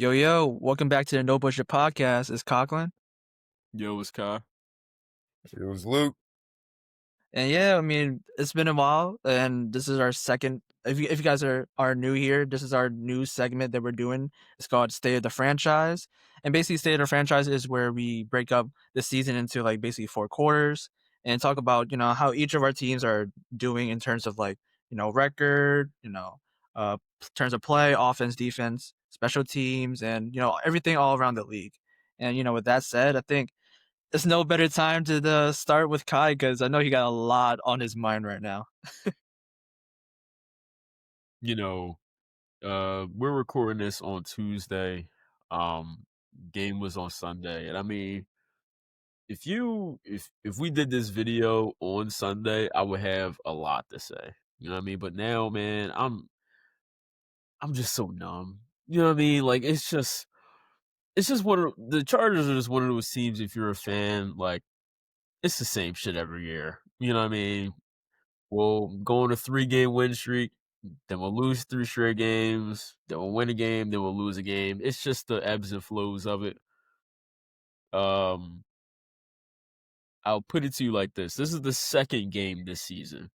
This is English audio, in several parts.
Yo, welcome back to the No Pushup Podcast. It's Coughlin. Yo, it's Kai. It was Luke. And yeah, I mean, it's been a while, and this is our second. If you guys are new here, this is our new segment that we're doing. It's called State of the Franchise. And basically, State of the Franchise is where we break up the season into like basically 4 quarters and talk about, how each of our teams are doing in terms of like, record, terms of play, offense, defense, special teams, and, everything all around the league. And, with that said, I think it's no better time to start with Kai because I know he got a lot on his mind right now. We're recording this on Tuesday. Game was on Sunday, and I mean, if we did this video on Sunday, I would have a lot to say. You know what I mean? But now, man, I'm just so numb. You know what I mean? Like it's just the Chargers are just one of those teams. If you're a fan, like it's the same shit every year. You know what I mean? We'll go on a 3-game win streak, then we'll lose 3 straight games, then we'll win a game, then we'll lose a game. It's just the ebbs and flows of it. I'll put it to you like this. This is the second game this season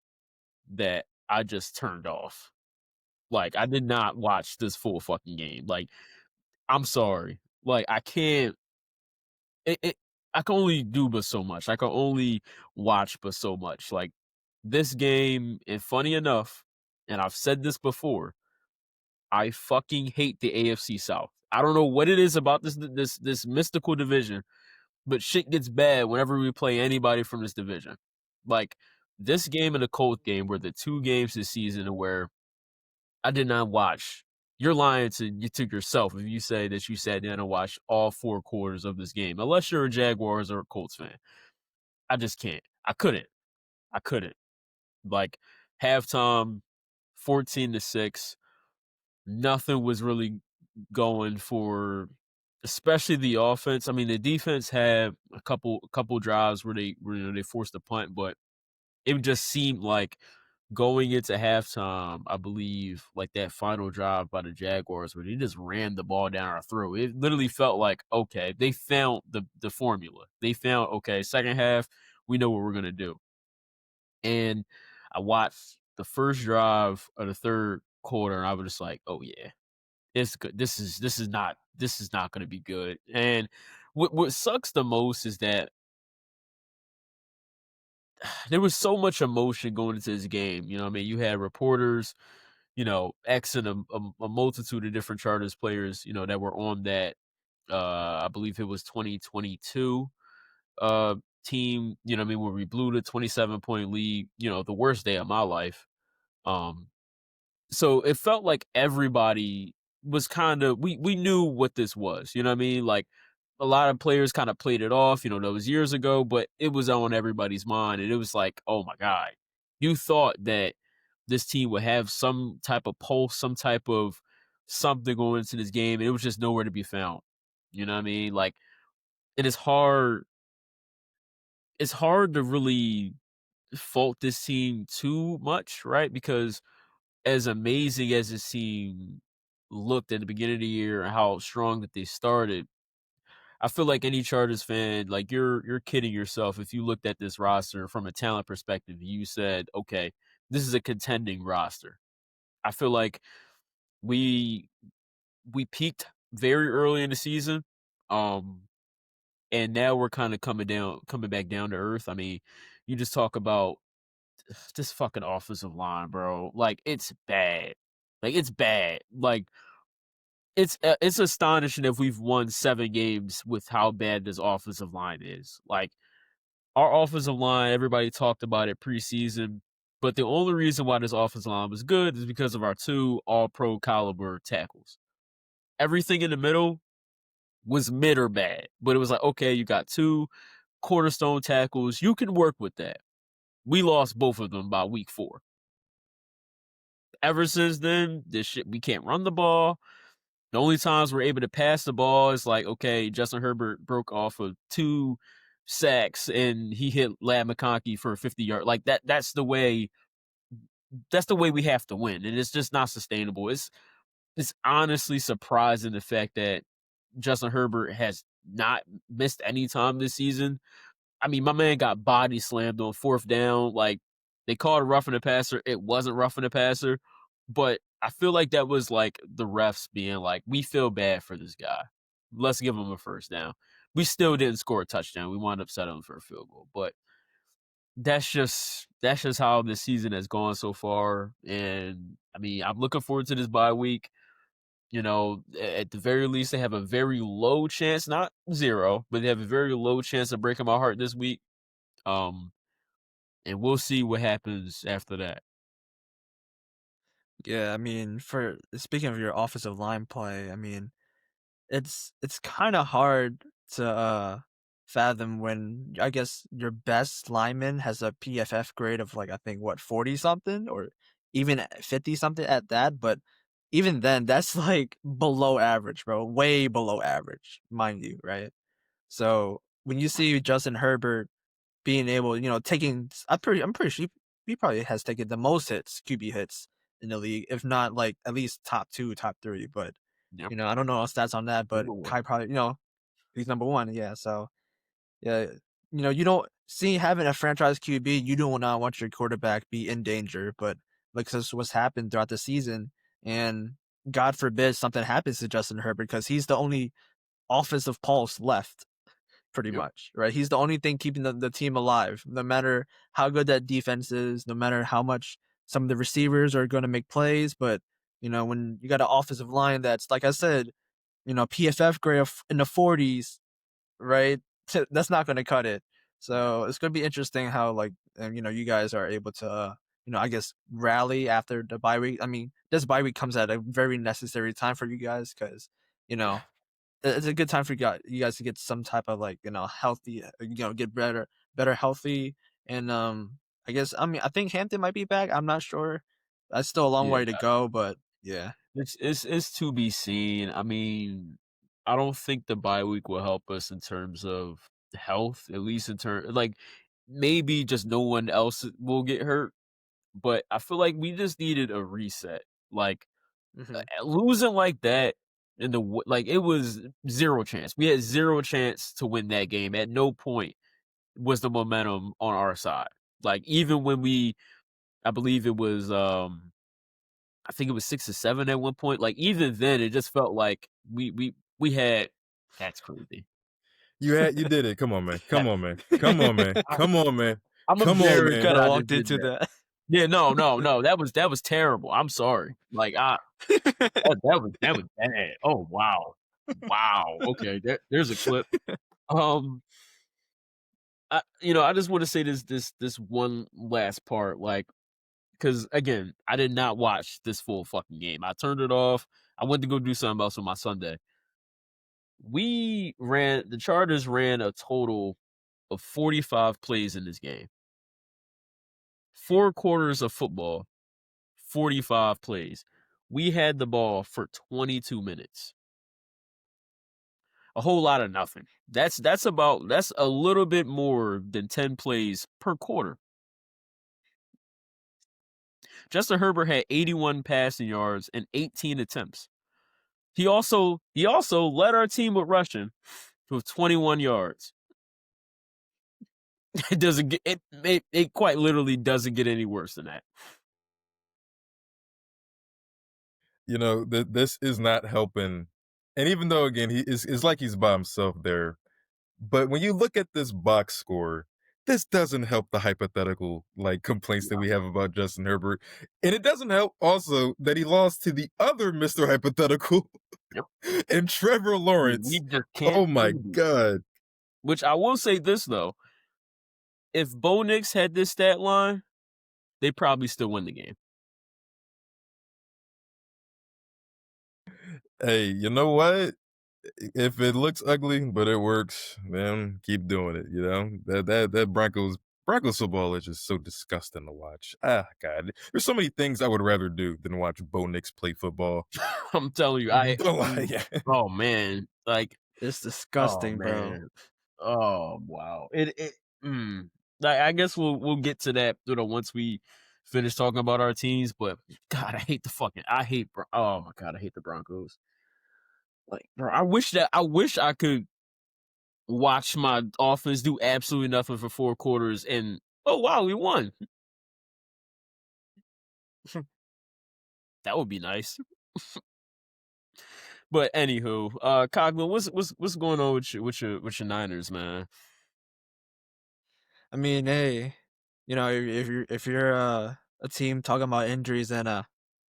that I just turned off. Like, I did not watch this full fucking game. Like, I'm sorry. Like, I can't. I can only do but so much. I can only watch but so much. Like, this game, and funny enough, and I've said this before, I fucking hate the AFC South. I don't know what it is about this mystical division, but shit gets bad whenever we play anybody from this division. Like this game and the Colts game were the 2 games this season where I did not watch. You're lying to yourself if you say that you sat down and watched all 4 quarters of this game, unless you're a Jaguars or a Colts fan. I just can't. I couldn't. Like halftime, 14-6. Nothing was really going for, especially the offense. I mean, the defense had a couple drives where they forced a punt, but it just seemed like going into halftime, I believe, like that final drive by the Jaguars where they just ran the ball down our throat. It literally felt like, okay, they found the formula. They found, okay, second half, we know what we're gonna do. And I watched the first drive of the third quarter, and I was just like, oh yeah, it's good. This is not going to be good. And what sucks the most is that there was so much emotion going into this game. You know what I mean? You had reporters, Xing a multitude of different Chargers players, that were on that, I believe it was 2022 team, you know what I mean, where we blew the 27-point lead, the worst day of my life. So it felt like everybody was kind of, we knew what this was, you know what I mean? Like a lot of players kind of played it off, that was years ago, but it was on everybody's mind. And it was like, oh my God, you thought that this team would have some type of pulse, some type of something going into this game. And it was just nowhere to be found. You know what I mean? Like it is hard. It's hard to really fault this team too much, right? Because as amazing as this team looked at the beginning of the year and how strong that they started, I feel like any Chargers fan, like you're kidding yourself if you looked at this roster from a talent perspective. You said, okay, this is a contending roster. I feel like we peaked very early in the season, and now we're kind of coming back down to earth. I mean, you just talk about this fucking offensive line, bro. Like it's bad. Like it's astonishing if we've won 7 games with how bad this offensive line is. Like our offensive line, everybody talked about it preseason, but the only reason why this offensive line was good is because of our 2 all-pro caliber tackles. Everything in the middle was mid or bad, but it was like, okay, you got 2 cornerstone tackles. You can work with that. We lost both of them by week 4. Ever since then, we can't run the ball. The only times we're able to pass the ball is like, okay, Justin Herbert broke off of 2 sacks and he hit Ladd McConkey for a 50-yard. Like that's the way we have to win. And it's just not sustainable. it's honestly surprising the fact that Justin Herbert has not missed any time this season. I mean, my man got body slammed on 4th down. Like, they called a roughing the passer. It wasn't roughing the passer. But I feel like that was like the refs being like, we feel bad for this guy. Let's give him a 1st down. We still didn't score a touchdown. We wound up settling for a field goal. But that's just how this season has gone so far. And I mean, I'm looking forward to this bye week. You know, at the very least, they have a very low chance, not zero, but they have a very low chance of breaking my heart this week. Um, and we'll see what happens after that. Yeah, I mean, for speaking of your offensive line play, I mean, it's kind of hard to fathom when I guess your best lineman has a PFF grade of like I think what 40 something or even 50 something at that, but even then that's like below average, bro, way below average, mind you, right? So when you see Justin Herbert being able, taking, I'm pretty sure he probably has taken the most hits, QB hits in the league, if not like at least top 2, top 3. But Yep, I don't know stats on that, but number one. Kai probably, he's number 1. Yeah, so yeah, you don't see having a franchise QB, you do not want your quarterback be in danger, but like this is what's happened throughout the season, and God forbid something happens to Justin Herbert because he's the only offensive pulse left pretty Yep. much, right? He's the only thing keeping the team alive, no matter how good that defense is, no matter how much some of the receivers are going to make plays. But, when you got an offensive line that's, like I said, PFF grade in the 40s, right? That's not going to cut it. So it's going to be interesting how, like, you guys are able to, I guess, rally after the bye week. I mean, this bye week comes at a very necessary time for you guys because, you know, it's a good time for you guys to get some type of like healthy, get better healthy, and I think Hampton might be back. I'm not sure. That's still a long Yeah, way to go, but yeah. it's to be seen. I mean, I don't think the bye week will help us in terms of health, at least in terms like maybe just no one else will get hurt. But I feel like we just needed a reset. Like Hmm. losing like that in like it was zero chance. We had zero chance to win that game. At no point was the momentum on our side. Like even when I believe it was I think it was 6 or 7 at one point. Like even then, it just felt like we had. That's crazy. You did it. Come on, man. Come That, on, man. Come on, man. Come on, man. I'm Come on, embarrassed man. that Kind of I just walked did into that. that. Yeah, no. That was terrible. I'm sorry. Like that was bad. Oh wow. Okay, there's a clip. Um, I just want to say this one last part, like, because again, I did not watch this full fucking game. I turned it off. I went to go do something else on my Sunday. The Chargers ran a total of 45 plays in this game. 4 quarters of football, 45 plays. We had the ball for 22 minutes. A whole lot of nothing. That's a little bit more than 10 plays per quarter. Justin Herbert had 81 passing yards and 18 attempts. He also led our team with rushing with 21 yards. It doesn't get it quite literally doesn't get any worse than that. This is not helping. And even though, again, it's like he's by himself there. But when you look at this box score, this doesn't help the hypothetical like complaints that we have about Justin Herbert. And it doesn't help also that he lost to the other Mr. Hypothetical Yep. and Trevor We Lawrence. just can't Oh my do it. God. Which I will say this though. If Bo Nix had this stat line, they probably still win the game. Hey, you know what? If it looks ugly, but it works, then keep doing it. That Broncos football is just so disgusting to watch. Ah, God, there's so many things I would rather do than watch Bo Nix play football. I'm telling you, oh man, like It's oh disgusting, bro. man, oh wow. Like, I guess we'll get to that once we finish talking about our teams. But God, oh my God, I hate the Broncos. Like, bro, I wish I could watch my offense do absolutely nothing for 4 quarters and oh wow, we won. That would be nice. But anywho, Coglin, what's going on with your Niners, man? I mean, hey, if you're a team talking about injuries, then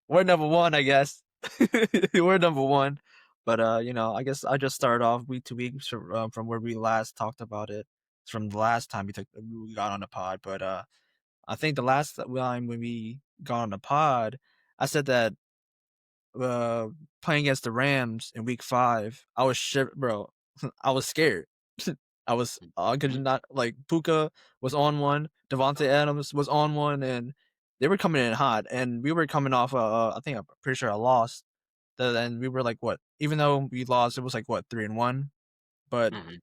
we're number one, I guess. We're number one. But I guess I just started off week to week from where we last talked about it. It's from the last time we got on the pod. But I think the last time when we got on the pod, I said that uh playing against the Rams in week 5, I was bro. I was scared. I could not, like, Puka was on one, Devontae Adams was on one, and they were coming in hot, and we were coming off I think I'm pretty sure I lost. Then we were like, what? Even though we lost, it was like what, 3-1. But Mhm.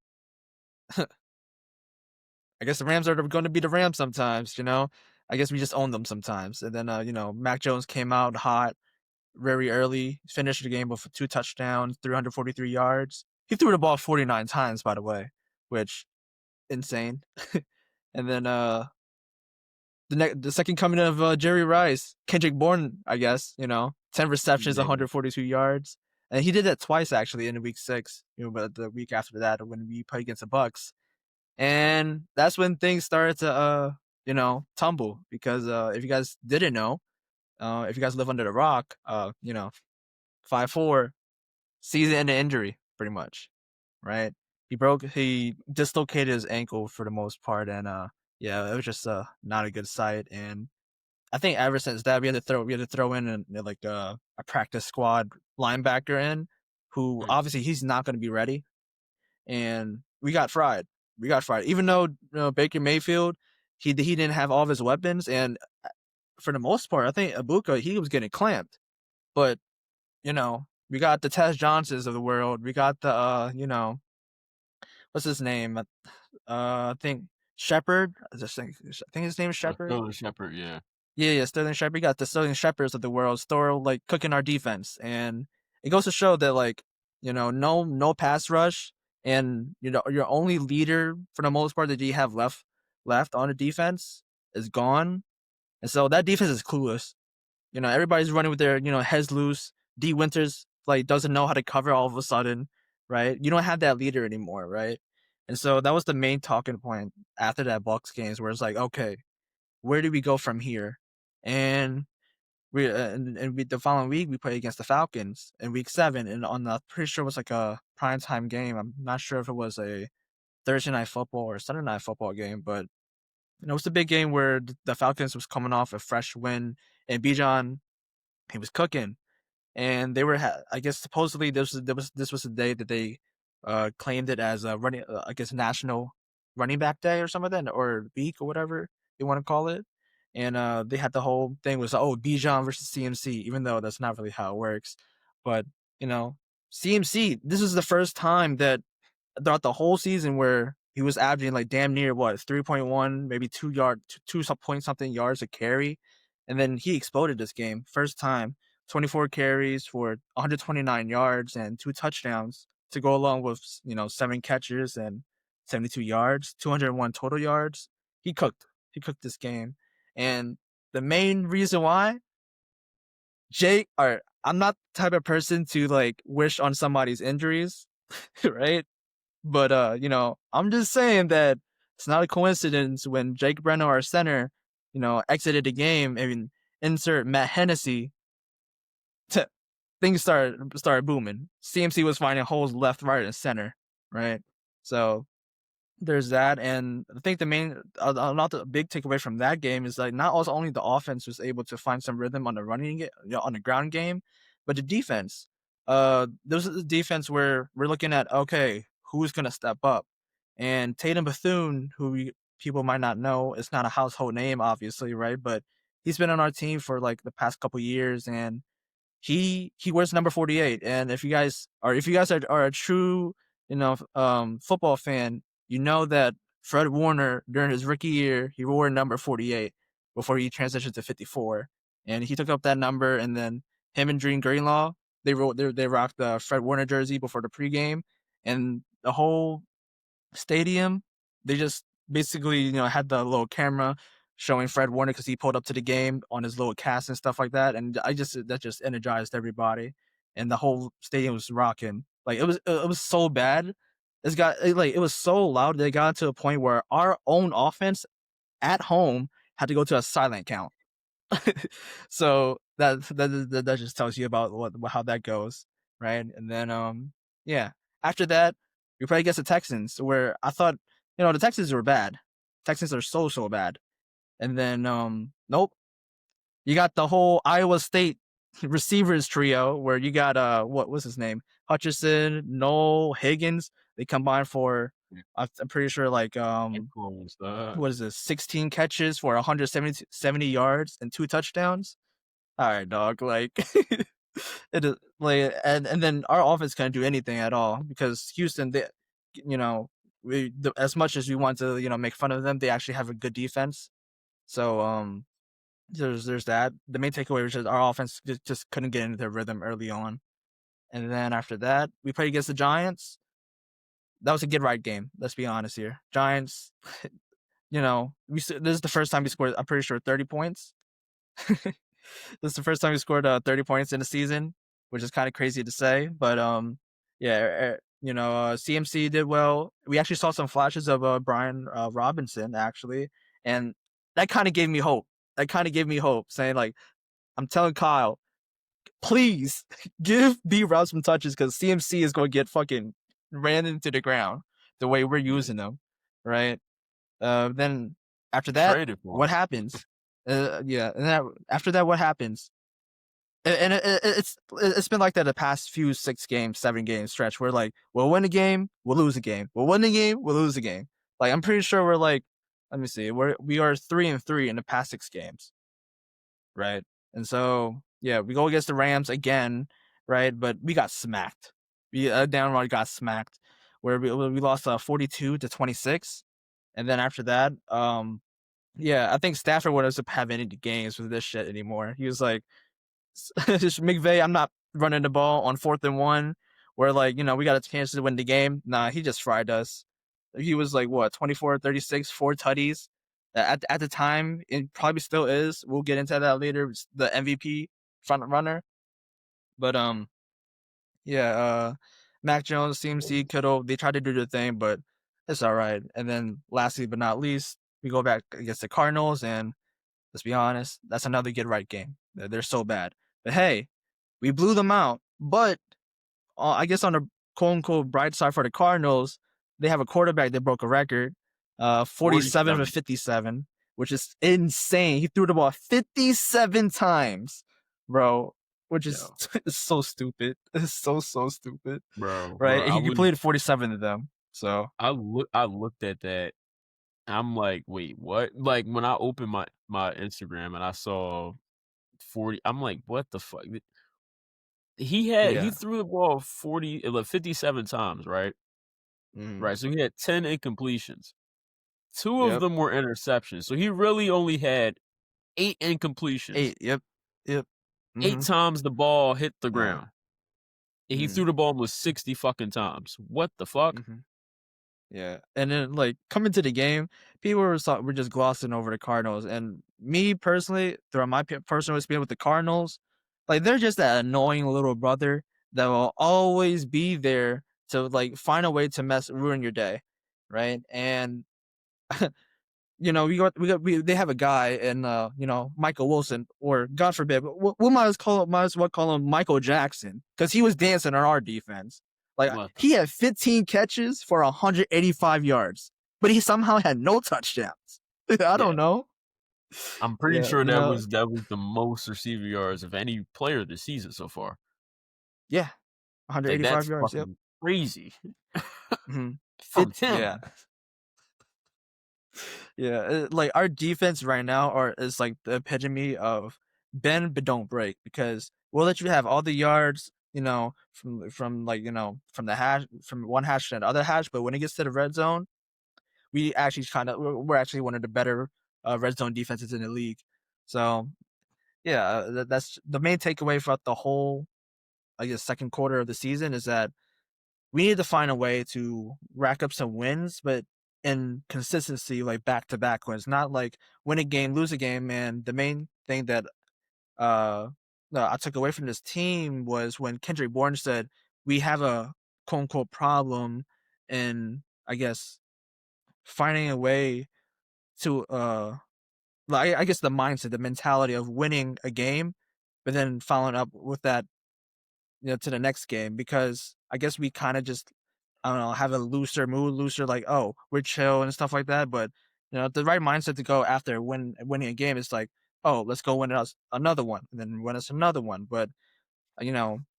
I guess the Rams are going to be the Rams sometimes. I guess we just own them sometimes. And then Mac Jones came out hot very early, finished the game with 2 touchdowns, 343 yards. He threw the ball 49 times, by the way, which insane. And then the second coming of Jerry Rice, Kendrick Bourne, I guess, 10 receptions, Yeah. 142 yards. And he did that twice actually in week 6, but the week after that when we played against the Bucks. And that's when things started to tumble, because if you guys didn't know, if you guys live under the rock, 5-4 season-ending injury pretty much, right? He dislocated his ankle for the most part, and yeah, it was just not a good sight. And I think ever since that we had to throw in a practice squad linebacker in, who Mhm. obviously he's not going to be ready, and we got fried. We got fried, even though Baker Mayfield, he didn't have all of his weapons, and for the most part, I think Ibuka, he was getting clamped, but we got the Tez Johnsons of the world. We got the what's his name? I think Shepard. I think his name is Shepard. Sterling Shepard, yeah. Yeah, Sterling Shepard. We got the Sterling Shepards of the world, still like cooking our defense, and it goes to show that, like, no pass rush, and your only leader for the most part that you have left on the defense is gone, and so that defense is clueless. Everybody's running with their heads loose. D Winters like doesn't know how to cover all of a sudden, right? You don't have that leader anymore, right? And so that was the main talking point after that Bucks games, where it's like, okay, where do we go from here? And the following week we played against the Falcons in week 7, and pretty sure it was like a primetime game. I'm not sure if it was a Thursday night football or Sunday night football game, but it was a big game where the Falcons was coming off a fresh win, and Bijan, he was cooking. And they were, I guess, supposedly this was the day that they claimed it as a running, I guess, National Running Back Day or something like that, or week or whatever you want to call it. And they had the whole thing was, oh, Bijan versus CMC, even though that's not really how it works. But CMC, this is the first time that throughout the whole season where he was averaging like damn near 3.1, maybe 2 point something yards a carry, and then he exploded this game. First time, 24 carries for 129 yards and 2 touchdowns to go along with 7 catches and 72 yards, 201 total yards. He cooked. He cooked this game, and the main reason why I'm not the type of person to like wish on somebody's injuries, right? But I'm just saying that it's not a coincidence when Jake Breno, our center, exited the game. I mean, insert Matt Hennessy. Things started booming. CMC was finding holes left, right, and center. Right. So there's that, and I think the main, not the big takeaway from that game is like not only the offense was able to find some rhythm on the on the ground game, but the defense. This is the defense where we're looking at, okay, who's gonna step up, and Tatum Bethune, people might not know, it's not a household name, obviously, right? But he's been on our team for like the past couple years, and he wears number 48. And if you guys are a true football fan, you know that Fred Warner during his rookie year he wore number 48. before he transitioned to 54. And he took up that number, and then him and Dream Greenlaw, they rocked the Fred Warner jersey before the pregame, and the whole stadium, they just basically had the little camera showing Fred Warner because he pulled up to the game on his little cast and stuff like that, and that just energized everybody, and the whole stadium was rocking. Like it was so bad. It was so loud that it got to a point where our own offense at home had to go to a silent count. So that just tells you about how that goes, right? And then yeah, after that we play against the Texans, where I thought the Texans were bad. Texans are so bad, and then nope, you got the whole Iowa State receivers trio where you got what was his name, Hutchinson, Noel, Higgins. They combined for I'm pretty sure like what is this, 16 catches for 170 yards and 2 touchdowns. All right, dog. Like it is like, and then our offense can't do anything at all because Houston, they, as much as we want to, make fun of them, they actually have a good defense. So there's that. The main takeaway was just our offense just couldn't get into their rhythm early on, and then after that we played against the Giants. That was a get right game. Let's be honest here. Giants, this is the first time we scored, I'm pretty sure, 30 points. This is the first time we scored 30 points in a season, which is kind of crazy to say. But yeah, CMC did well. We actually saw some flashes of Brian Robinson, actually. And that kind of gave me hope. Saying, like, I'm telling Kyle, please give B-Rob some touches because CMC is going to get fucking ran into the ground the way we're using them, right? Then after that, what happens? Yeah, and then after that, what happens? And it's been like that the past few 6 games, 7 games stretch. We're like, we'll win a game, we'll lose a game. We'll win a game, we'll lose a game. Like I'm pretty sure we're like, let me see, we are 3-3 in the past 6 games, right? And so yeah, we go against the Rams again, right? But we got smacked. We downright got smacked, where we lost 42-26, and then after that, yeah, I think Stafford wouldn't have any games with this shit anymore. He was like, McVay, I'm not running the ball on 4th and 1, where like, we got a chance to win the game. Nah, he just fried us. He was like, what, 24-36, 4 tutties. At the time, it probably still is. We'll get into that later. The MVP front runner. But yeah, Mac Jones, CMC, Kittle, they tried to do their thing, but it's all right. And then lastly but not least, we go back against the Cardinals, and let's be honest, that's another get right game. They're so bad. But hey, we blew them out. But I guess on the quote unquote bright side for the Cardinals, they have a quarterback that broke a record, 47 to 57, which is insane. He threw the ball 57 times, bro, which is so stupid. It's so stupid, bro. Right? He completed 47 of them. So I looked at that. I'm like, wait, what? Like when I opened my Instagram and I saw 40, I'm like, what the fuck? He threw the ball 57 times, right? Right. So he had 10 incompletions. 2 of them were interceptions. So he really only had 8 incompletions. 8, yep. 8 times the ball hit the ground. And he threw the ball almost 60 fucking times. What the fuck? Yeah, and then like coming to the game, people were just glossing over the Cardinals, and me personally, throughout my personal experience with the Cardinals, like they're just that annoying little brother that will always be there to like find a way to ruin your day, right? And they have a guy in Michael Wilson, or God forbid, we might as well call him Michael Jackson, because he was dancing on our defense. Like he had 15 catches for 185 yards, but he somehow had no touchdowns. I don't know. I'm pretty sure that was the most receiving yards of any player this season so far. Yeah, 185 yards. Yep, crazy. From him. Yeah. Yeah, like our defense right now is like the epitome of bend but don't break, because we'll let you have all the yards, from like from the hash, from one hash to the other hash, but when it gets to the red zone, we're actually one of the better red zone defenses in the league. So yeah, that's the main takeaway throughout the whole, I guess, second quarter of the season is that we need to find a way to rack up some wins, but in consistency, like back to back wins, not like win a game, lose a game. And the main thing that uh I took away from this team was when Kendrick Bourne said we have a quote unquote problem in, I guess, finding a way to like I guess the mindset, the mentality of winning a game, but then following up with that, to the next game, because I guess we kind of just, I don't know, have a looser mood, looser like, oh, we're chill and stuff like that. But the right mindset to go after winning a game is like, oh, let's go win us another one, and then win us another one. But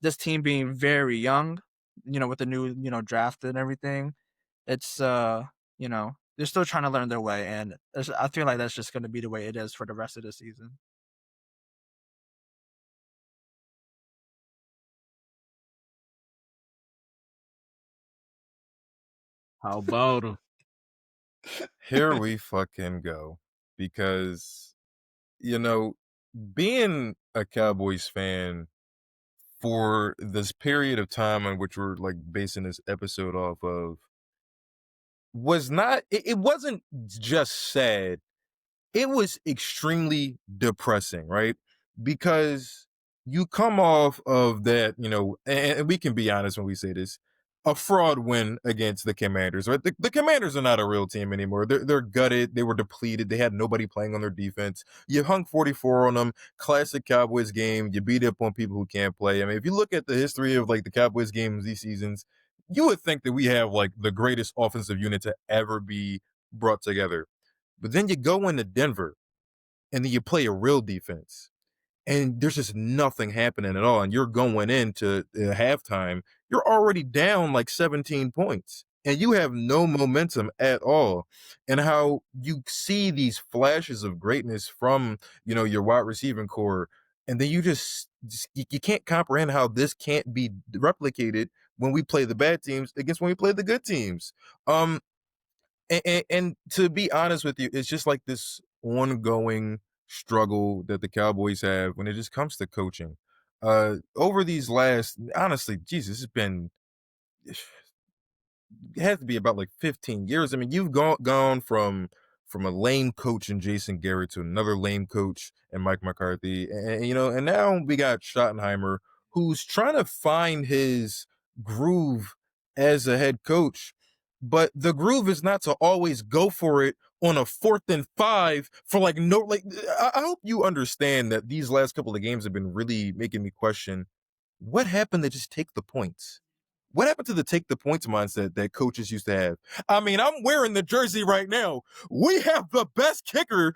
this team being very young, with the new draft and everything, it's they're still trying to learn their way, and I feel like that's just going to be the way it is for the rest of the season. How about him? Here we fucking go. Because, being a Cowboys fan for this period of time on which we're like basing this episode off of was not, it wasn't just sad, it was extremely depressing, right? Because you come off of that, and we can be honest when we say this, a fraud win against the Commanders, right? The Commanders are not a real team anymore. They're gutted. They were depleted. They had nobody playing on their defense. You hung 44 on them. Classic Cowboys game. You beat up on people who can't play. I mean, if you look at the history of like the Cowboys games these seasons, you would think that we have like the greatest offensive unit to ever be brought together. But then you go into Denver and then you play a real defense and there's just nothing happening at all. And you're going into halftime, you're already down like 17 points and you have no momentum at all. And how you see these flashes of greatness from, your wide receiving core. And then you just you can't comprehend how this can't be replicated when we play the bad teams against when we play the good teams. And to be honest with you, it's just like this ongoing struggle that the Cowboys have when it just comes to coaching. Over these last, honestly, Jesus, it's been, it has to be about like 15 years. I mean, you've gone from a lame coach in Jason Garrett to another lame coach and Mike McCarthy, and now we got Schottenheimer, who's trying to find his groove as a head coach. But the groove is not to always go for it on a 4th and 5 for like no, like, I hope you understand that these last couple of games have been really making me question what happened to just take the points. What happened to the take the points mindset that coaches used to have? I mean, I'm wearing the jersey right now. We have the best kicker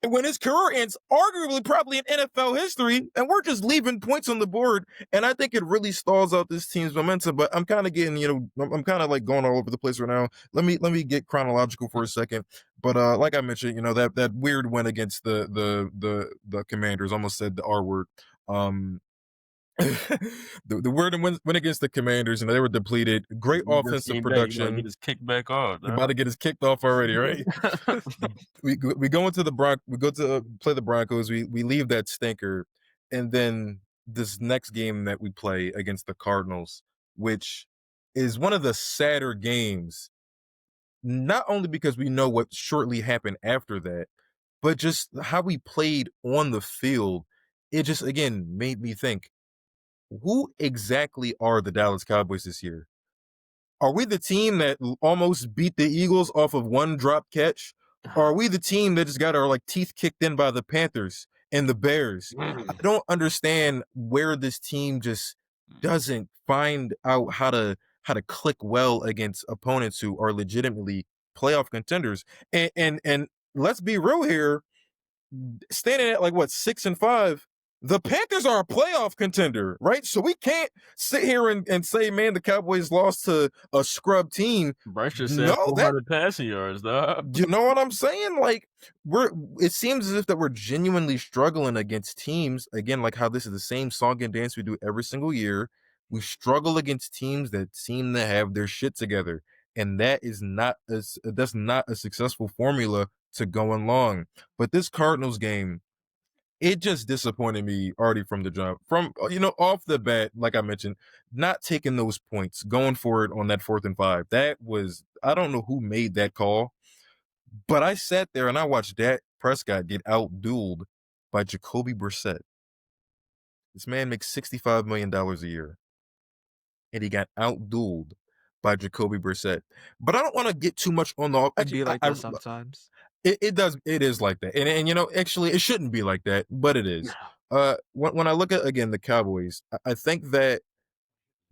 when his career ends, arguably probably in NFL history, and we're just leaving points on the board. And I think it really stalls out this team's momentum. But I'm kind of getting, I'm kind of like going all over the place right now. Let me get chronological for a second. But like I mentioned, that weird win against the Commanders, almost said the R word. The word win against the Commanders, and they were depleted. Great offensive production. Get his kick back off. About to get his kicked off already, right? we go into we go to play the Broncos. We leave that stinker, and then this next game that we play against the Cardinals, which is one of the sadder games. Not only because we know what shortly happened after that, but just how we played on the field. It just again made me think, who exactly are the Dallas Cowboys this year? Are we the team that almost beat the Eagles off of one drop catch? Or are we the team that just got our like teeth kicked in by the Panthers and the Bears? I don't understand where this team just doesn't find out how to click well against opponents who are legitimately playoff contenders. And let's be real here, standing at like what 6-5, the Panthers are a playoff contender, right? So we can't sit here and say, man, the Cowboys lost to a scrub team. Bryce just said 400 passing yards, dog. You know what I'm saying? Like it seems as if that we're genuinely struggling against teams, again, like how this is the same song and dance we do every single year. We struggle against teams that seem to have their shit together. And that's not a successful formula to going long. But this Cardinals game, it just disappointed me already from the jump. From off the bat, like I mentioned, not taking those points, going for it on that 4th and 5. That was, I don't know who made that call, but I sat there and I watched Dak Prescott get outdueled by Jacoby Brissett. This man makes $65 million a year, and he got outdueled by Jacoby Brissett. But I don't want to get too much on the. It'd be like that sometimes. It does. It is like that, and actually, it shouldn't be like that, but it is. When I look at again the Cowboys, I think that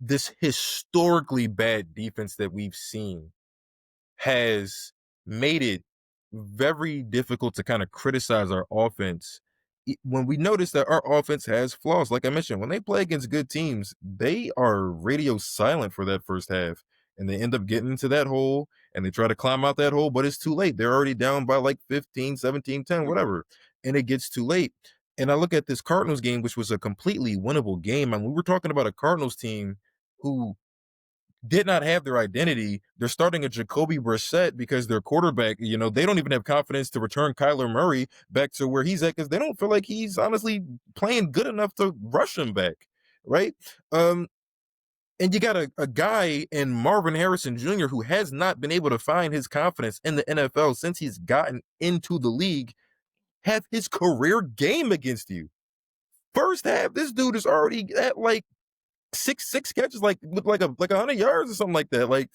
this historically bad defense that we've seen has made it very difficult to kind of criticize our offense when we notice that our offense has flaws. Like I mentioned, when they play against good teams, they are radio silent for that first half, and they end up getting into that hole and they try to climb out that hole, but it's too late. They're already down by like 15, 17, 10, whatever, and it gets too late. And I look at this Cardinals game, which was a completely winnable game. I mean, we were talking about a Cardinals team who did not have their identity. They're starting a Jacoby Brissett because their quarterback, they don't even have confidence to return Kyler Murray back to where he's at because they don't feel like he's honestly playing good enough to rush him back, right? And you got a guy in Marvin Harrison Jr. who has not been able to find his confidence in the NFL since he's gotten into the league, have his career game against you. First half, this dude is already at like six catches, like with like 100 yards or something like that. Like,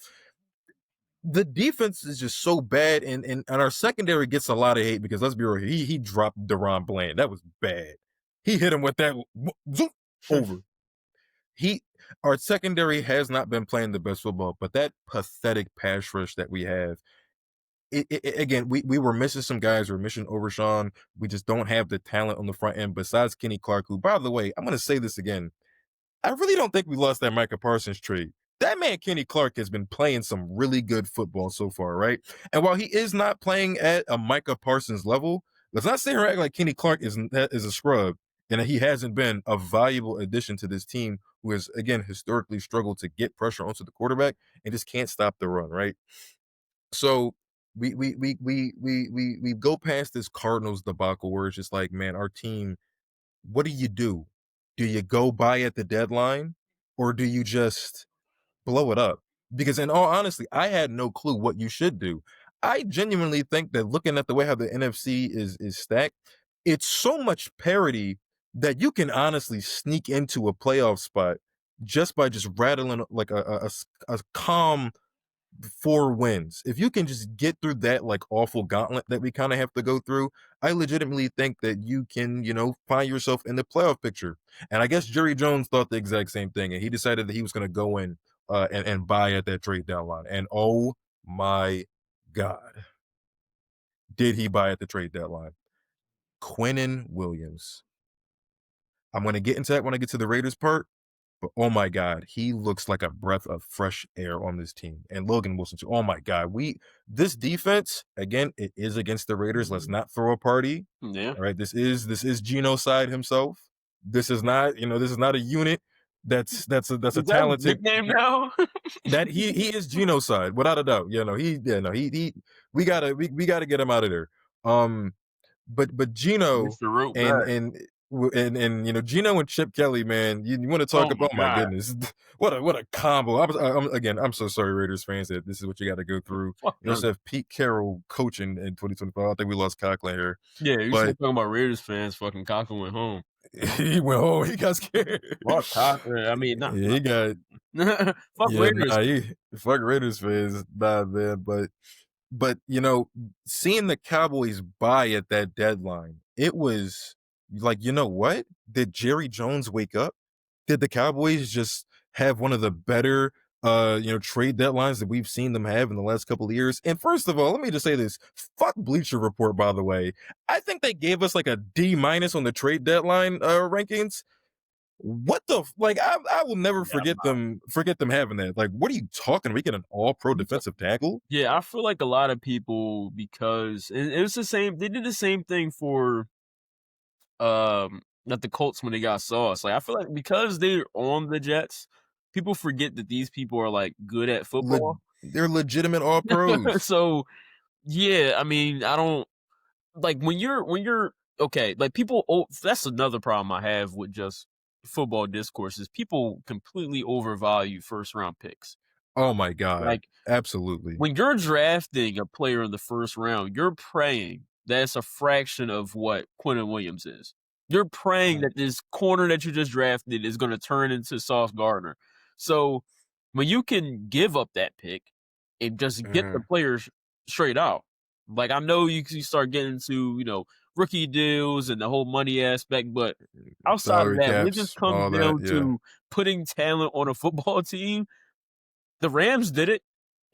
the defense is just so bad, and our secondary gets a lot of hate because let's be real, he dropped Deron Bland. That was bad. He hit him with that zoom, over. Our secondary has not been playing the best football, but that pathetic pass rush that we have. Again, we were missing some guys. We're missing Overshawn. We just don't have the talent on the front end besides Kenny Clark, who, by the way, I'm going to say this again. I really don't think we lost that Micah Parsons trade. That man, Kenny Clark, has been playing some really good football so far, right? And while he is not playing at a Micah Parsons level, let's not sit here and act like Kenny Clark is a scrub and that he hasn't been a valuable addition to this team who has, again, historically struggled to get pressure onto the quarterback and just can't stop the run, right? So we go past this Cardinals debacle where it's just like, man, our team, what do you do? Do you go buy at the deadline or do you just blow it up? Because in all honesty, I had no clue what you should do. I genuinely think that looking at the way how the NFC is stacked, it's so much parity that you can honestly sneak into a playoff spot just by just rattling like a calm 4 wins. If you can just get through that like awful gauntlet that we kind of have to go through, I legitimately think that you can, find yourself in the playoff picture. And I guess Jerry Jones thought the exact same thing, and he decided that he was going to go in and buy at that trade deadline. And oh my God, did he buy at the trade deadline? Quinnen Williams. I'm going to get into that when I get to the Raiders part. But oh my God, he looks like a breath of fresh air on this team. And Logan Wilson too. Oh my God. This defense, again, it is against the Raiders. Let's not throw a party. Yeah. All right. This is Genocide himself. This is not, this is not a unit that's a talented nickname now. that he is Genocide, without a doubt. We gotta get him out of there. But Gino and Gino and Chip Kelly, man, you want to talk about? Oh my goodness, what a combo! I'm so sorry, Raiders fans, that this is what you got to go through. You also have Pete Carroll coaching in 2025. I think we lost Conklin here. Yeah, you talking about Raiders fans? Fucking Conklin went home. He went home. He got scared. What Conklin? I mean, not. Yeah, he got. Fuck Raiders. Fuck Raiders fans, nah, man. But seeing the Cowboys buy at that deadline, it was like, what? Did Jerry Jones wake up? Did the Cowboys just have one of the better trade deadlines that we've seen them have in the last couple of years? And first of all, let me just say this. Fuck Bleacher Report, by the way. I think they gave us like a D- on the trade deadline rankings. What the I will never forget them having that. Like, what are you talking? We get an all-pro defensive tackle? Yeah, I feel like a lot of people, because it was the same. They did the same thing for not the Colts when they got Sauce. Like, I feel like because they're on the Jets, people forget that these people are like good at football. They're legitimate all pros. So yeah, I mean, I don't like when you're okay, like people. Oh, that's another problem I have with just football discourses. People completely overvalue first round picks. Oh my god, Like absolutely. when you're drafting a player in the first round, you're praying that's a fraction of what Quentin Williams is. You're praying Mm, that this corner that you just drafted is going to turn into Sauce Gardner. So when you can give up that pick and just get the mhm. players straight out, like I know you start getting to rookie deals and the whole money aspect, but outside of Salary that, when it just caps, comes all that, down yeah. to putting talent on a football team, the Rams did it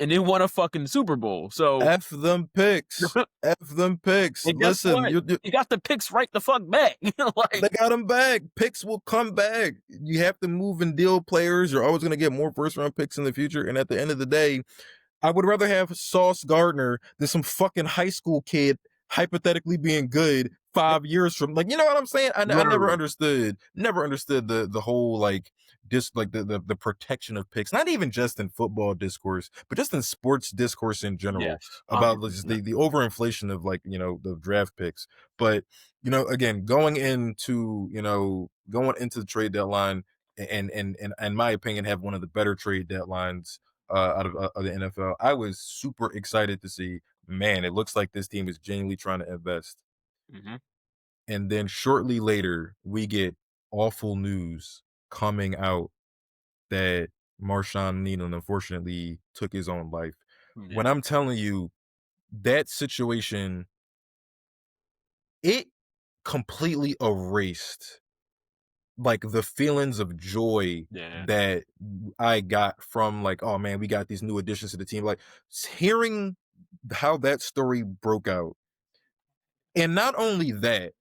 and then won a fucking Super Bowl. So, F them picks. F them picks. and guess Listen, what? You got the picks right the fuck back. they Like, got them back. Picks will come back. You have to move and deal players. You're always going to get more first round picks in the future. And at the end of the day, I would rather have Sauce Gardner than some fucking high school kid hypothetically being good 5 years from, like, you know what I'm saying? I literally. never understood the whole like like the protection of picks, not even just in football discourse, but just in sports discourse in general Yes, about just 100%. the overinflation of, like, the draft picks. But again, going into the trade deadline, and in my opinion have one of the better trade deadlines out of the NFL. I was super excited to see, man, it looks like this team is genuinely trying to invest. Mhm. And then shortly later, we get awful news coming out that Marshawn Needham unfortunately took his own life. Yeah, When I'm telling you, that situation, it completely erased like the feelings of joy yeah, that I got from, like, oh man, we got these new additions to the team. Like, hearing how that story broke out. And not only that,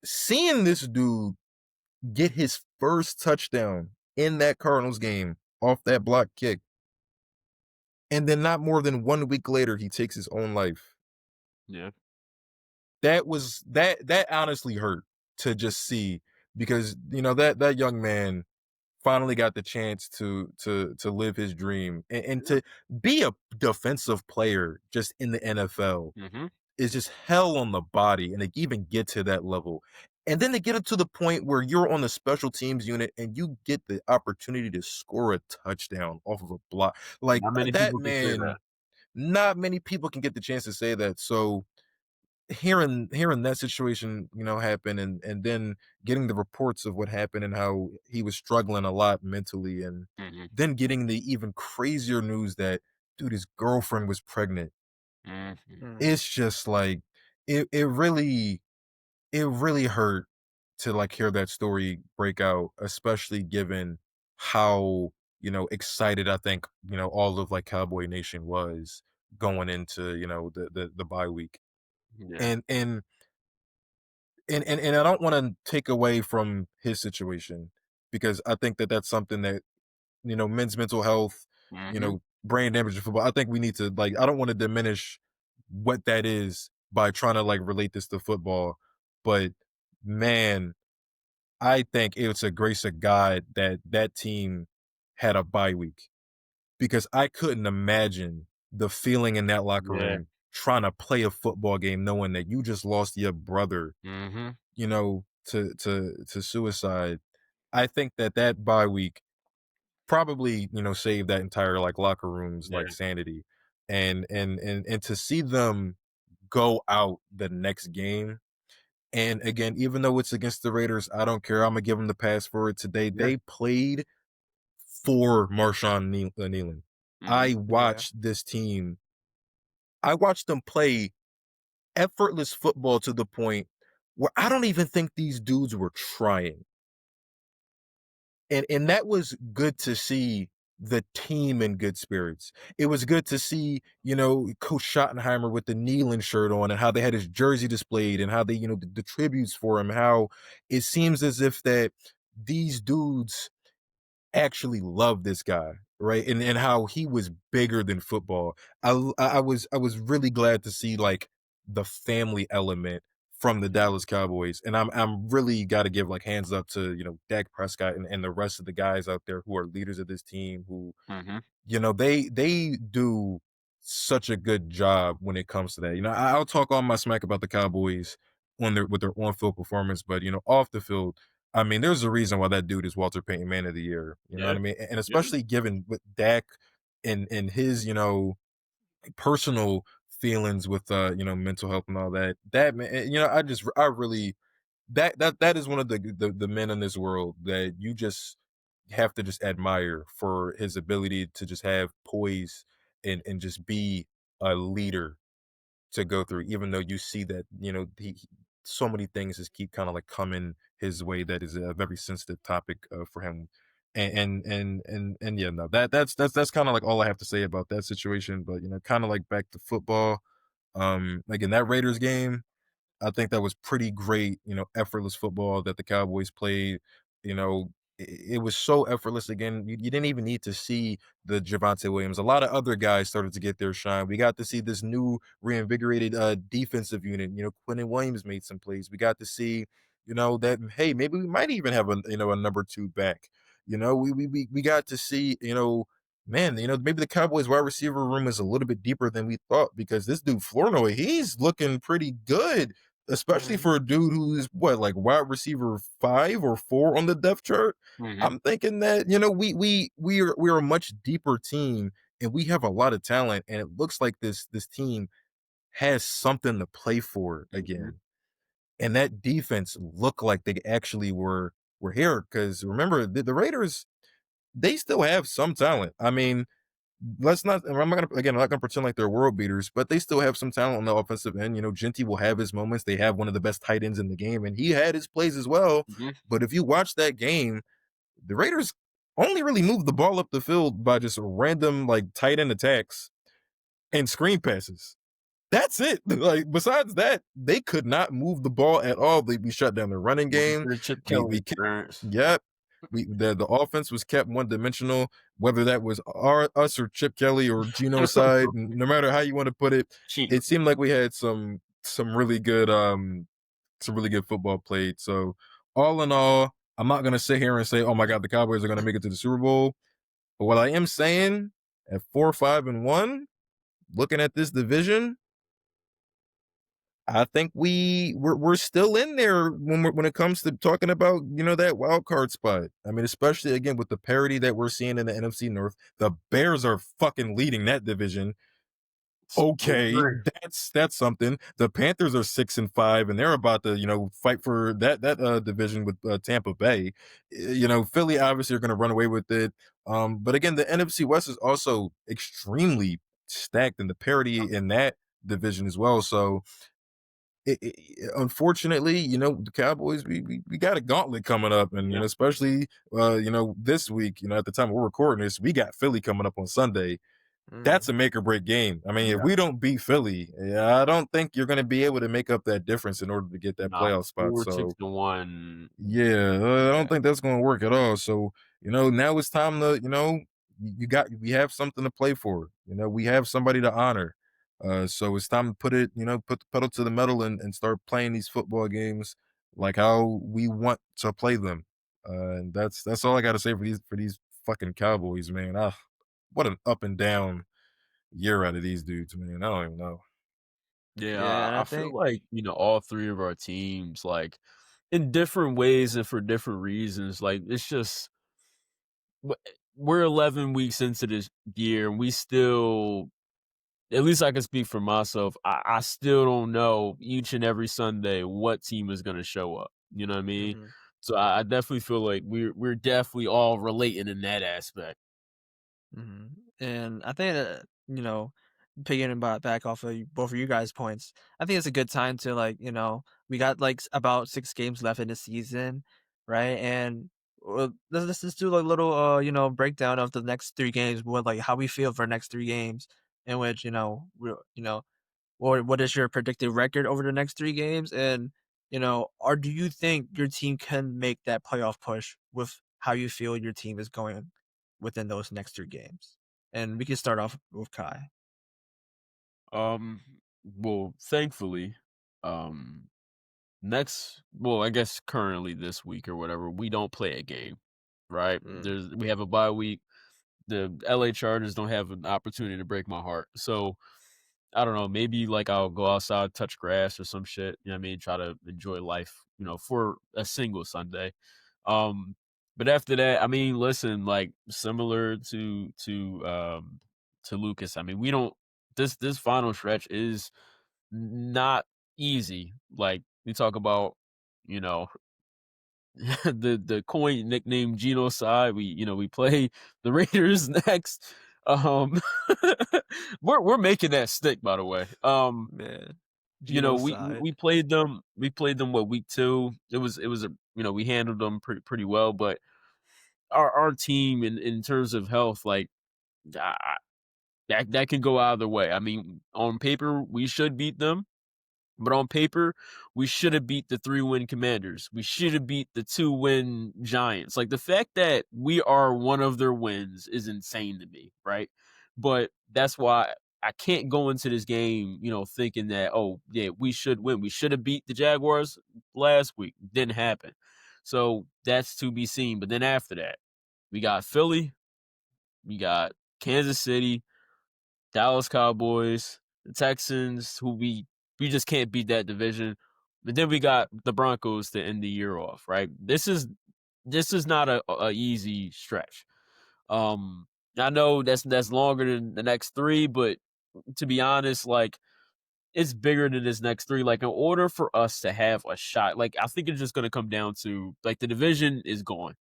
seeing this dude get his first touchdown in that Cardinals game off that block kick. And then not more than 1 week later, he takes his own life. yeah, That honestly hurt to just see, because that young man finally got the chance to live his dream, and yeah. to be a defensive player just in the NFL Mhm. is just hell on the body, and to even get to that level. And then to get it to the point where you're on the special teams unit and you get the opportunity to score a touchdown off of a block. Like, Not many that people can say that. man, not many people can get the chance to say that. So hearing that situation, happen, and then getting the reports of what happened and how he was struggling a lot mentally, and Mhm, then getting the even crazier news that, dude, his girlfriend was pregnant. mhm. Mm. It's just like, it really hurt to, like, hear that story break out, especially given how, excited I think, all of, like, Cowboy Nation was going into, the bye week. Yeah, And and and, and I don't want to take away from his situation, because I think that that's something that, men's mental health, mhm. brain damage in football. I think we need to, like, I don't want to diminish what that is by trying to, like, relate this to football. But man, I think it's a grace of God that that team had a bye week, because I couldn't imagine the feeling in that locker Yeah, room trying to play a football game knowing that you just lost your brother, mhm. to suicide. I think that that bye week probably, saved that entire, like, locker room's, Yeah, like, sanity. And to see them go out the next game, and again, even though it's against the Raiders, I don't care. I'm gonna give them the pass for it today. yeah, They played for Nealon. mhm. I Yeah. watched this team. I watched them play effortless football to the point where I don't even think these dudes were trying. And that was good to see the team in good spirits. It was good to see, Coach Schottenheimer with the Nealon shirt on, and how they had his jersey displayed, and how they, the tributes for him, how it seems as if that these dudes actually love this guy, right? And how he was bigger than football. I was really glad to see, like, the family element from the Dallas Cowboys. And I'm really got to give, like, hands up to, Dak Prescott, and the rest of the guys out there who are leaders of this team, who, Mhm. they do such a good job when it comes to that. I'll talk all my smack about the Cowboys on their with their on field performance, but off the field, I mean, there's a reason why that dude is Walter Payton Man of the Year. You know Yeah, what I mean? And yeah. especially given with Dak and his personal feelings with mental health and all that. That man, I really that is one of the men in this world that you just have to just admire for his ability to just have poise and just be a leader to go through, even though you see that so many things just keep kind of like coming his way that is a very sensitive topic for him. And yeah, no, that's kind of like all I have to say about that situation. But kind of like back to football, like in that Raiders game, I think that was pretty great, effortless football that the Cowboys played. It was so effortless again. You didn't even need to see the Javonte Williams. A lot of other guys started to get their shine. We got to see this new reinvigorated defensive unit. Quentin Williams made some plays. We got to see, that hey, maybe we might even have a number two back. We got to see, man, maybe the Cowboys wide receiver room is a little bit deeper than we thought because this dude Flournoy, he's looking pretty good, especially Mhm. for a dude who's what, like wide receiver 5 or 4 on the depth chart. Mhm, I'm thinking that we're a much deeper team and we have a lot of talent, and it looks like this team has something to play for mhm, again. And that defense looked like they actually were here because remember the Raiders, they still have some talent. I mean, let's not. I'm not gonna pretend like they're world beaters, but they still have some talent on the offensive end. Genty will have his moments. They have one of the best tight ends in the game, and he had his plays as well. mhm. But if you watch that game, the Raiders only really moved the ball up the field by just random like tight end attacks and screen passes. That's it. Like besides that, they could not move the ball at all. We shut down the running Welcome game. to the Chip We Kelly kept, experience. yep. The offense was kept one dimensional, whether that was us or Chip Kelly or Gino's side. No matter how you want to put it, Cheating. it seemed like we had some really good football played. So all in all, I'm not gonna sit here and say, oh my god, the Cowboys are gonna make it to the Super Bowl. But what I am saying, at 4-5-1, looking at this division, I think we're still in there when it comes to talking about that wild card spot. I mean, especially again with the parity that we're seeing in the NFC North, the Bears are fucking leading that division. I Okay, agree. that's something. The Panthers are 6-5, and they're about to fight for that division with Tampa Bay. Philly obviously are going to run away with it. But again, the NFC West is also extremely stacked, and the parity in that division as well. So unfortunately, the Cowboys, we got a gauntlet coming up, and Yeah. especially this week, at the time we're recording this, we got Philly coming up on Sunday. That's Mhm. a make or break game. I mean, if Yeah. we don't beat Philly, yeah, I don't think you're going to be able to make up that difference in order to get that Nah, playoff spot. 4, 6 So to 1. yeah, I don't Yeah. think that's going to work at all. So, now it's time to, we have something to play for. We have somebody to honor. So it's time to put the pedal to the metal and start playing these football games like how we want to play them. And that's all I got to say for these fucking Cowboys, man. Ah, what an up and down year out of these dudes, man. I don't even know. Yeah, Yeah, and I I feel think like, all 3 of our teams, like, in different ways and for different reasons, like, it's just w we're 11 weeks into this year, and we still, at least I can speak for myself, I still don't know each and every Sunday what team is gonna show up, you know what I mean? mhm. So I definitely feel like we're definitely all relating in that aspect. Mhm. And I think that, picking back off of both of you guys' points, I think it's a good time to we got about 6 games left in the season, right? And let's just do a little breakdown of the next 3 games, what like how we feel for next 3 games, in which we or what is your predicted record over the next 3 games, and or do you think your team can make that playoff push with how you feel your team is going within those next 3 games? And we can start off with Kai. Well, thankfully, um, I guess currently this week or whatever, we don't play a game, right? Mm, We have a bye week. the LA Chargers don't have an opportunity to break my heart. So I don't know, maybe like I'll go outside, touch grass or some shit. You know what I mean? Try to enjoy life, for a single Sunday. Um, but after that, I mean, listen, like similar to Lucas. I mean, we don't this final stretch is not easy. Like we talk about, you know, the coin nickname genocide. We play the Raiders next. Um we're making that stick, by the way. Man, We genocide. played them what, week 2. It was a we handled them pretty well, but our team in terms of health, like I, that can go either way. I mean, on paper we should beat them. But on paper, we should have beat the 3-win Commanders. We should have beat the 2-win Giants. Like the fact that we are one of their wins is insane to me, right? But that's why I can't go into this game, thinking that, oh, yeah, we should win. We should have beat the Jaguars last week. Didn't happen. So that's to be seen. But then after that, we got Philly, we got Kansas City, Dallas Cowboys, the Texans, who we just can't beat that division. But then we got the Broncos to end the year off, right? This is not a easy stretch. I know that's longer than the next 3, but to be honest, like it's bigger than this next 3. Like in order for us to have a shot, like I think it's just gonna come down to like the division is gone.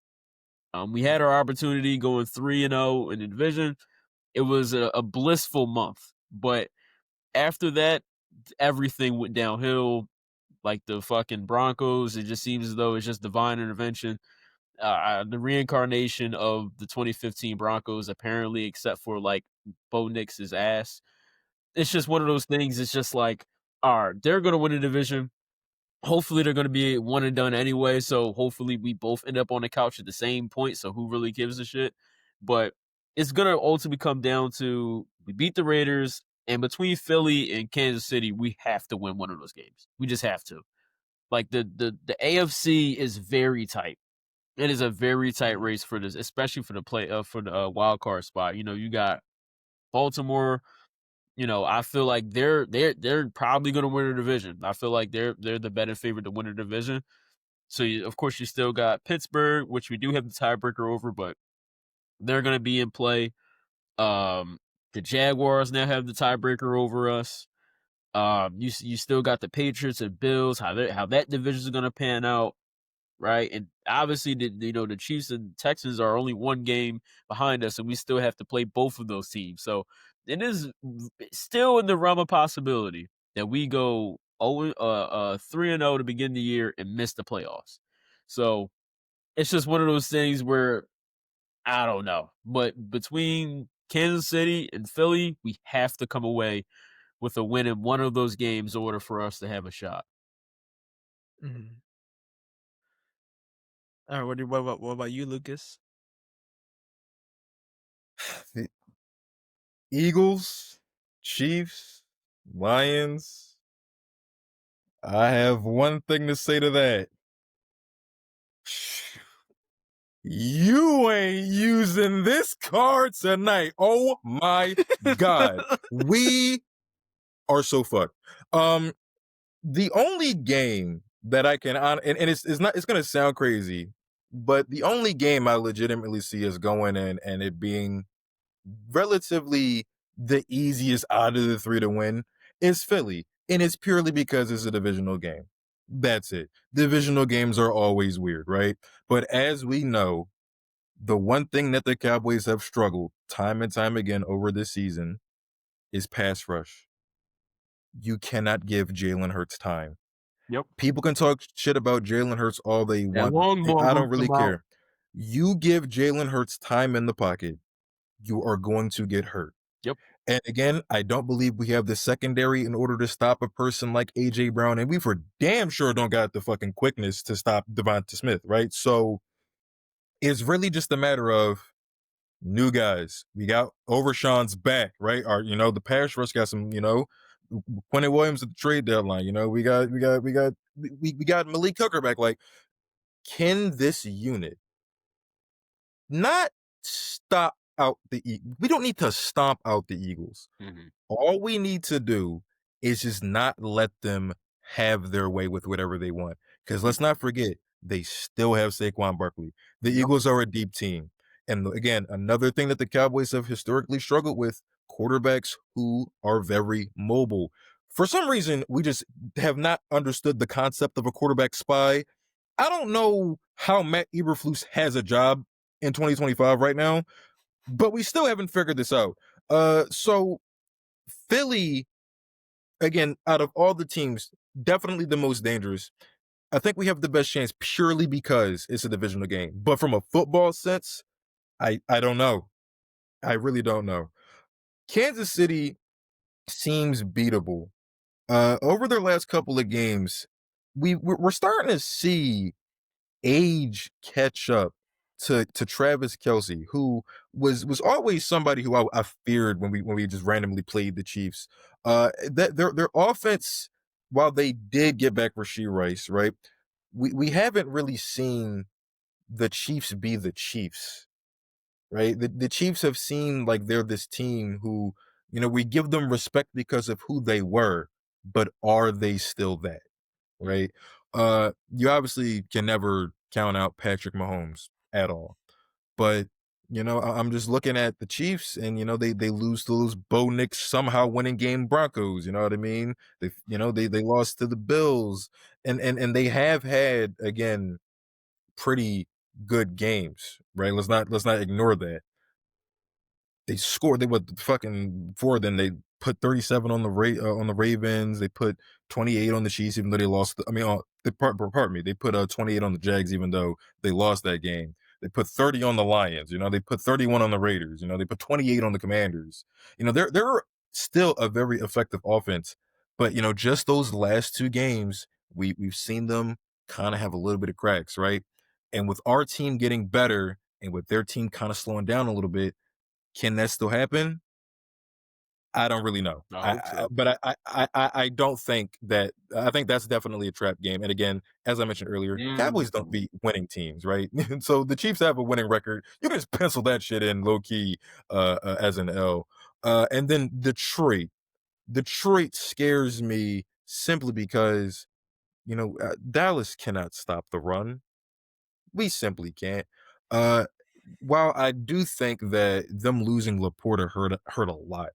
We had our opportunity going 3-0 in the division. It was a blissful month, but after that, everything went downhill. Like the fucking Broncos, it just seems as though it's just divine intervention. The reincarnation of the 2015 Broncos, apparently, except for like Bo Nix's ass. It's just one of those things. It's just like, all right, they're gonna win the division. Hopefully, they're gonna be one and done anyway. So hopefully, we both end up on the couch at the same point. So who really gives a shit? But it's gonna ultimately come down to we beat the Raiders, and between Philly and Kansas City, we have to win one of those games. We just have to. Like the AFC is very tight. It is a very tight Mhm. race for this, especially for the wild card spot. You got Baltimore. I feel like they're probably going to win the division. I feel like they're the better favorite to win the division. So of course you still got Pittsburgh, which we do have the tiebreaker over, but they're going to be in play. The Jaguars now have the tiebreaker over us. You still got the Patriots and Bills. How that division is going to pan out, right? And obviously, the Chiefs and Texans are only one game behind us, and we still have to play both of those teams. So it is still in the realm of possibility that we go 3-0 to begin the year and miss the playoffs. So it's just one of those things where I don't know, but between Kansas City and Philly, we have to come away with a win in one of those games in order for us to have a shot. Mhm. All right, what about you, Lucas? The Eagles, Chiefs, Lions. I have one thing to say to that. You ain't using this card tonight. Oh my God. We are so fucked. The only game that I can and it's gonna sound crazy, but the only game I legitimately see us going in and it being relatively the easiest out of the 3 to win is Philly. And it's purely because it's a divisional game. That's it. Divisional games are always weird, right? But as we know, the one thing that the Cowboys have struggled time and time again over this season is pass rush. You cannot give Jalen Hurts time. Yep. People can talk shit about Jalen Hurts all they That want. long ball I gonna don't really come out. care. You give Jalen Hurts time in the pocket, you are going to get hurt. Yep. And again, I don't believe we have the secondary in order to stop a person like AJ Brown, and we for damn sure don't got the fucking quickness to stop Devonta Smith, right? So it's really just a matter of new guys. We got Overshawn's back, right? The pass rush got some, Quentin Williams at the trade deadline. We got Malik Hooker back. Like, can this unit not stop out we don't need to stomp out the Eagles. Mhm. All we need to do is just not let them have their way with whatever they want. Because let's not forget, they still have Saquon Barkley. The Yep. Eagles are a deep team. And again, another thing that the Cowboys have historically struggled with, quarterbacks who are very mobile. For some reason, we just have not understood the concept of a quarterback spy. I don't know how Matt Eberflus has a job in 2025 right now, but we still haven't figured this out. So Philly, again, out of all the teams, definitely the most dangerous. I think we have the best chance purely because it's a divisional game. But from a football sense, I don't know. I really don't know. Kansas City seems beatable. Over their last couple of games, we're starting to see age catch up to Travis Kelce, who was always somebody who I feared when we just randomly played the Chiefs. That their offense, while they did get back Rashee Rice, right? We haven't really seen the Chiefs be the Chiefs, right? The Chiefs have seemed like they're this team who, we give them respect because of who they were, but are they still that? Right? You obviously can never count out Patrick Mahomes at all. But I'm just looking at the Chiefs, and they lose to those Bo Nix somehow winning game Broncos. You know what I mean? They lost to the Bills, and they have had again pretty good games, right? Let's not ignore that. They scored. They went fucking four. Then they put 37 on the Ravens. They put 28 on the Chiefs, even though they lost. I mean, pardon me. They put 28 on the Jags, even though they lost that game. They put 30 on the Lions. They put 31 on the Raiders. They put 28 on the Commanders. They're still a very effective offense, but just those last two games, we've seen them kind of have a little bit of cracks, right? And with our team getting better and with their team kind of slowing down a little bit, can that still happen? I don't really know. I hope so. But I don't think that. I think that's definitely a trap game. And again, as I mentioned earlier, Cowboys don't beat winning teams, right? So the Chiefs have a winning record. You can just pencil that shit in low key as an L. And then Detroit. Detroit scares me simply because Dallas cannot stop the run. We simply can't. Uh, while I do think that them losing Laporta hurt a lot,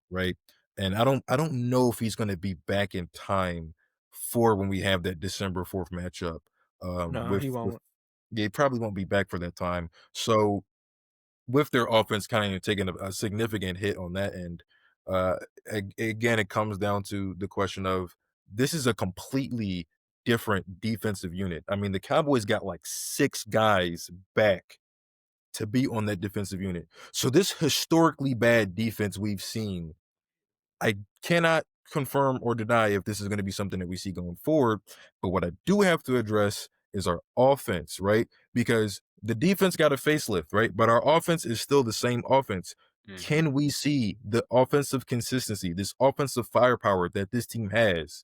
right? And I don't know if he's going to be back in time for when we have that December 4th matchup. No, he With won't. Yeah, he probably won't be back for that time. So with their offense kind of taking a significant hit on that end, uh, again, it comes down to the question of this is a completely different defensive unit. I mean, the Cowboys got like 6 guys back to be on that defensive unit. So this historically bad defense we've seen, I cannot confirm or deny if this is going to be something that we see going forward. But what I do have to address is our offense, right? Because the defense got a facelift, right? But our offense is still the same offense. Mhm. Can we see the offensive consistency, this offensive firepower that this team has?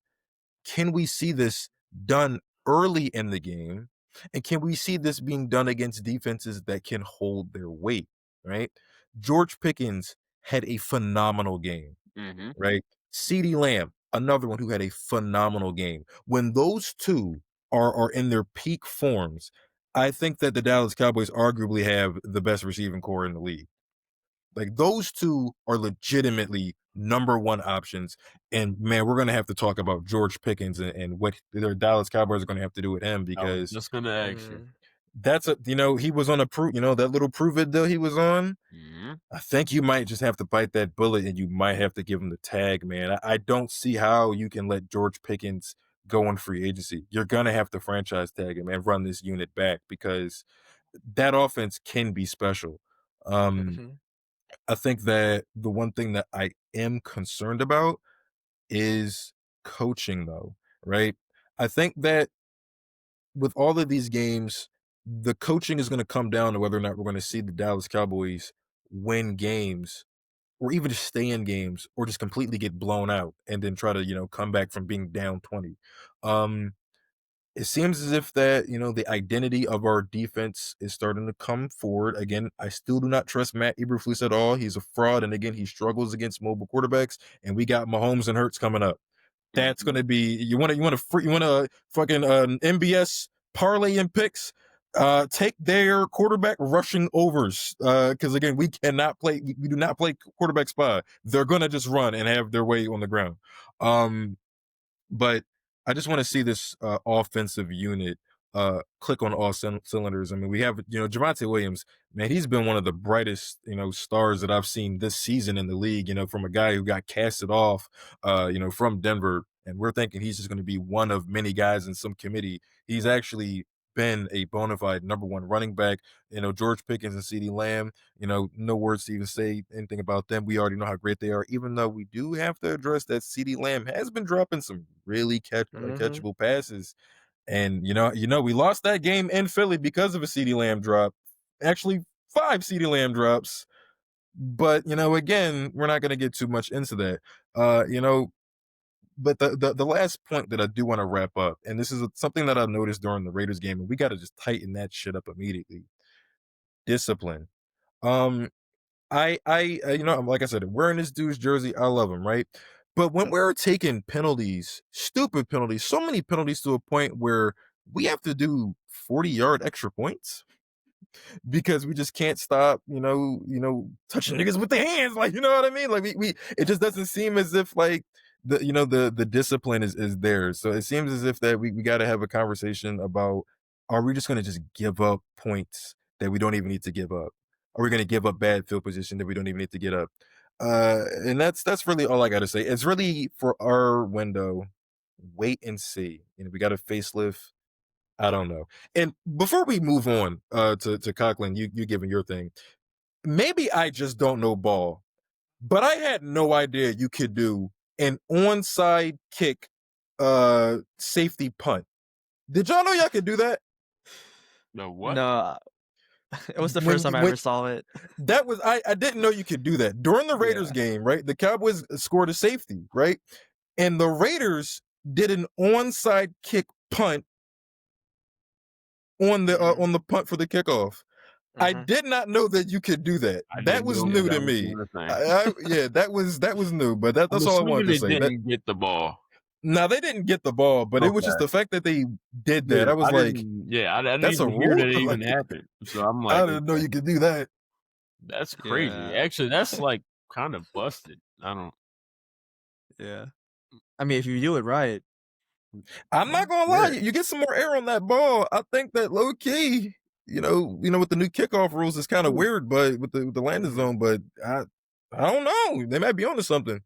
Can we see this done early in the game? And can we see this being done against defenses that can hold their weight, right? George Pickens had a phenomenal game, Mhm. right? CeeDee Lamb, another one who had a phenomenal game. When those two are in their peak forms, I think that the Dallas Cowboys arguably have the best receiving core in the league. Like those two are legitimately number one options. And man, we're gonna have to talk about George Pickens and what the Dallas Cowboys are gonna have to do with him I was because just gonna ask you. Mhm. that's he was on a prove, that little prove it deal he was on. Mhm. I think you might just have to bite that bullet and you might have to give him the tag, man. I don't see how you can let George Pickens go on free agency. You're gonna have to franchise tag him and run this unit back because that offense can be special. Um, Mhm. I think that the one thing that I am concerned about is coaching, though, right? I think that with all of these games, the coaching is going to come down to whether or not we're going to see the Dallas Cowboys win games or even just stay in games or just completely get blown out and then try to, come back from being down 20. Um, it seems as if that, the identity of our defense is starting to come forward. Again, I still do not trust Matt Eberflus at all. He's a fraud. And again, he struggles against mobile quarterbacks. And we got Mahomes and Hurts coming up. That's going to be, you want to fucking NBS parlay and picks. Take their quarterback rushing overs. Because again, we do not play quarterback spy. They're going to just run and have their way on the ground. But I just want to see this offensive unit click on all cylinders. I mean, we have, Javonte Williams, man, he's been one of the brightest, stars that I've seen this season in the league, from a guy who got casted off, from Denver. And we're thinking he's just going to be one of many guys in some committee. He's actually been a bona fide number one running back. George Pickens and CeeDee Lamb, no words to even say anything about them. We already know how great they are, even though we do have to address that CeeDee Lamb has been dropping some really catchable passes. And, we lost that game in Philly because of a CeeDee Lamb drop. Actually, 5 CeeDee Lamb drops. But, again, we're not going to get too much into that. But the last point that I do want to wrap up, and this is something that I noticed during the Raiders game, and we got to just tighten that shit up immediately. Discipline. Like I said, wearing this dude's jersey, I love him, right? But when we're taking penalties, stupid penalties, so many penalties to a point where we have to do 40-yard extra points because we just can't stop, touching niggas with the hands, like, you know what I mean? Like it just doesn't seem as if like the discipline is there. So it seems as if that we got to have a conversation about, are we just going to just give up points that we don't even need to give up? Are we going to give up bad field position that we don't even need to get up? And that's really all I got to say. It's really for our window. Wait and see. We got a facelift. I don't know. And before we move on to Conklin, you giving your thing. Maybe I just don't know ball, but I had no idea you could do an onside kick safety punt. Did y'all know y'all could do that? No, what? No, it was the first time I ever saw it. That was I didn't know you could do that. During the Raiders game, right? The Cowboys scored a safety, right? And the Raiders did an onside kick punt on the punt for the kickoff. I did not know that you could do that. That was new to me. That was new, but that's all I wanted to say. They didn't get the ball. No, they didn't get the ball, but it was just the fact that they did that. I was like, I didn't that's even a hear rule? that it even happened. So I'm like, I didn't know you could do that. That's crazy. Yeah. Actually, that's like kind of busted. Yeah. I mean, if you do it right. I'm not gonna lie, you get some more air on that ball. I think that low key, with the new kickoff rules, it's kind of weird, but with the landing zone. But I don't know. They might be onto something.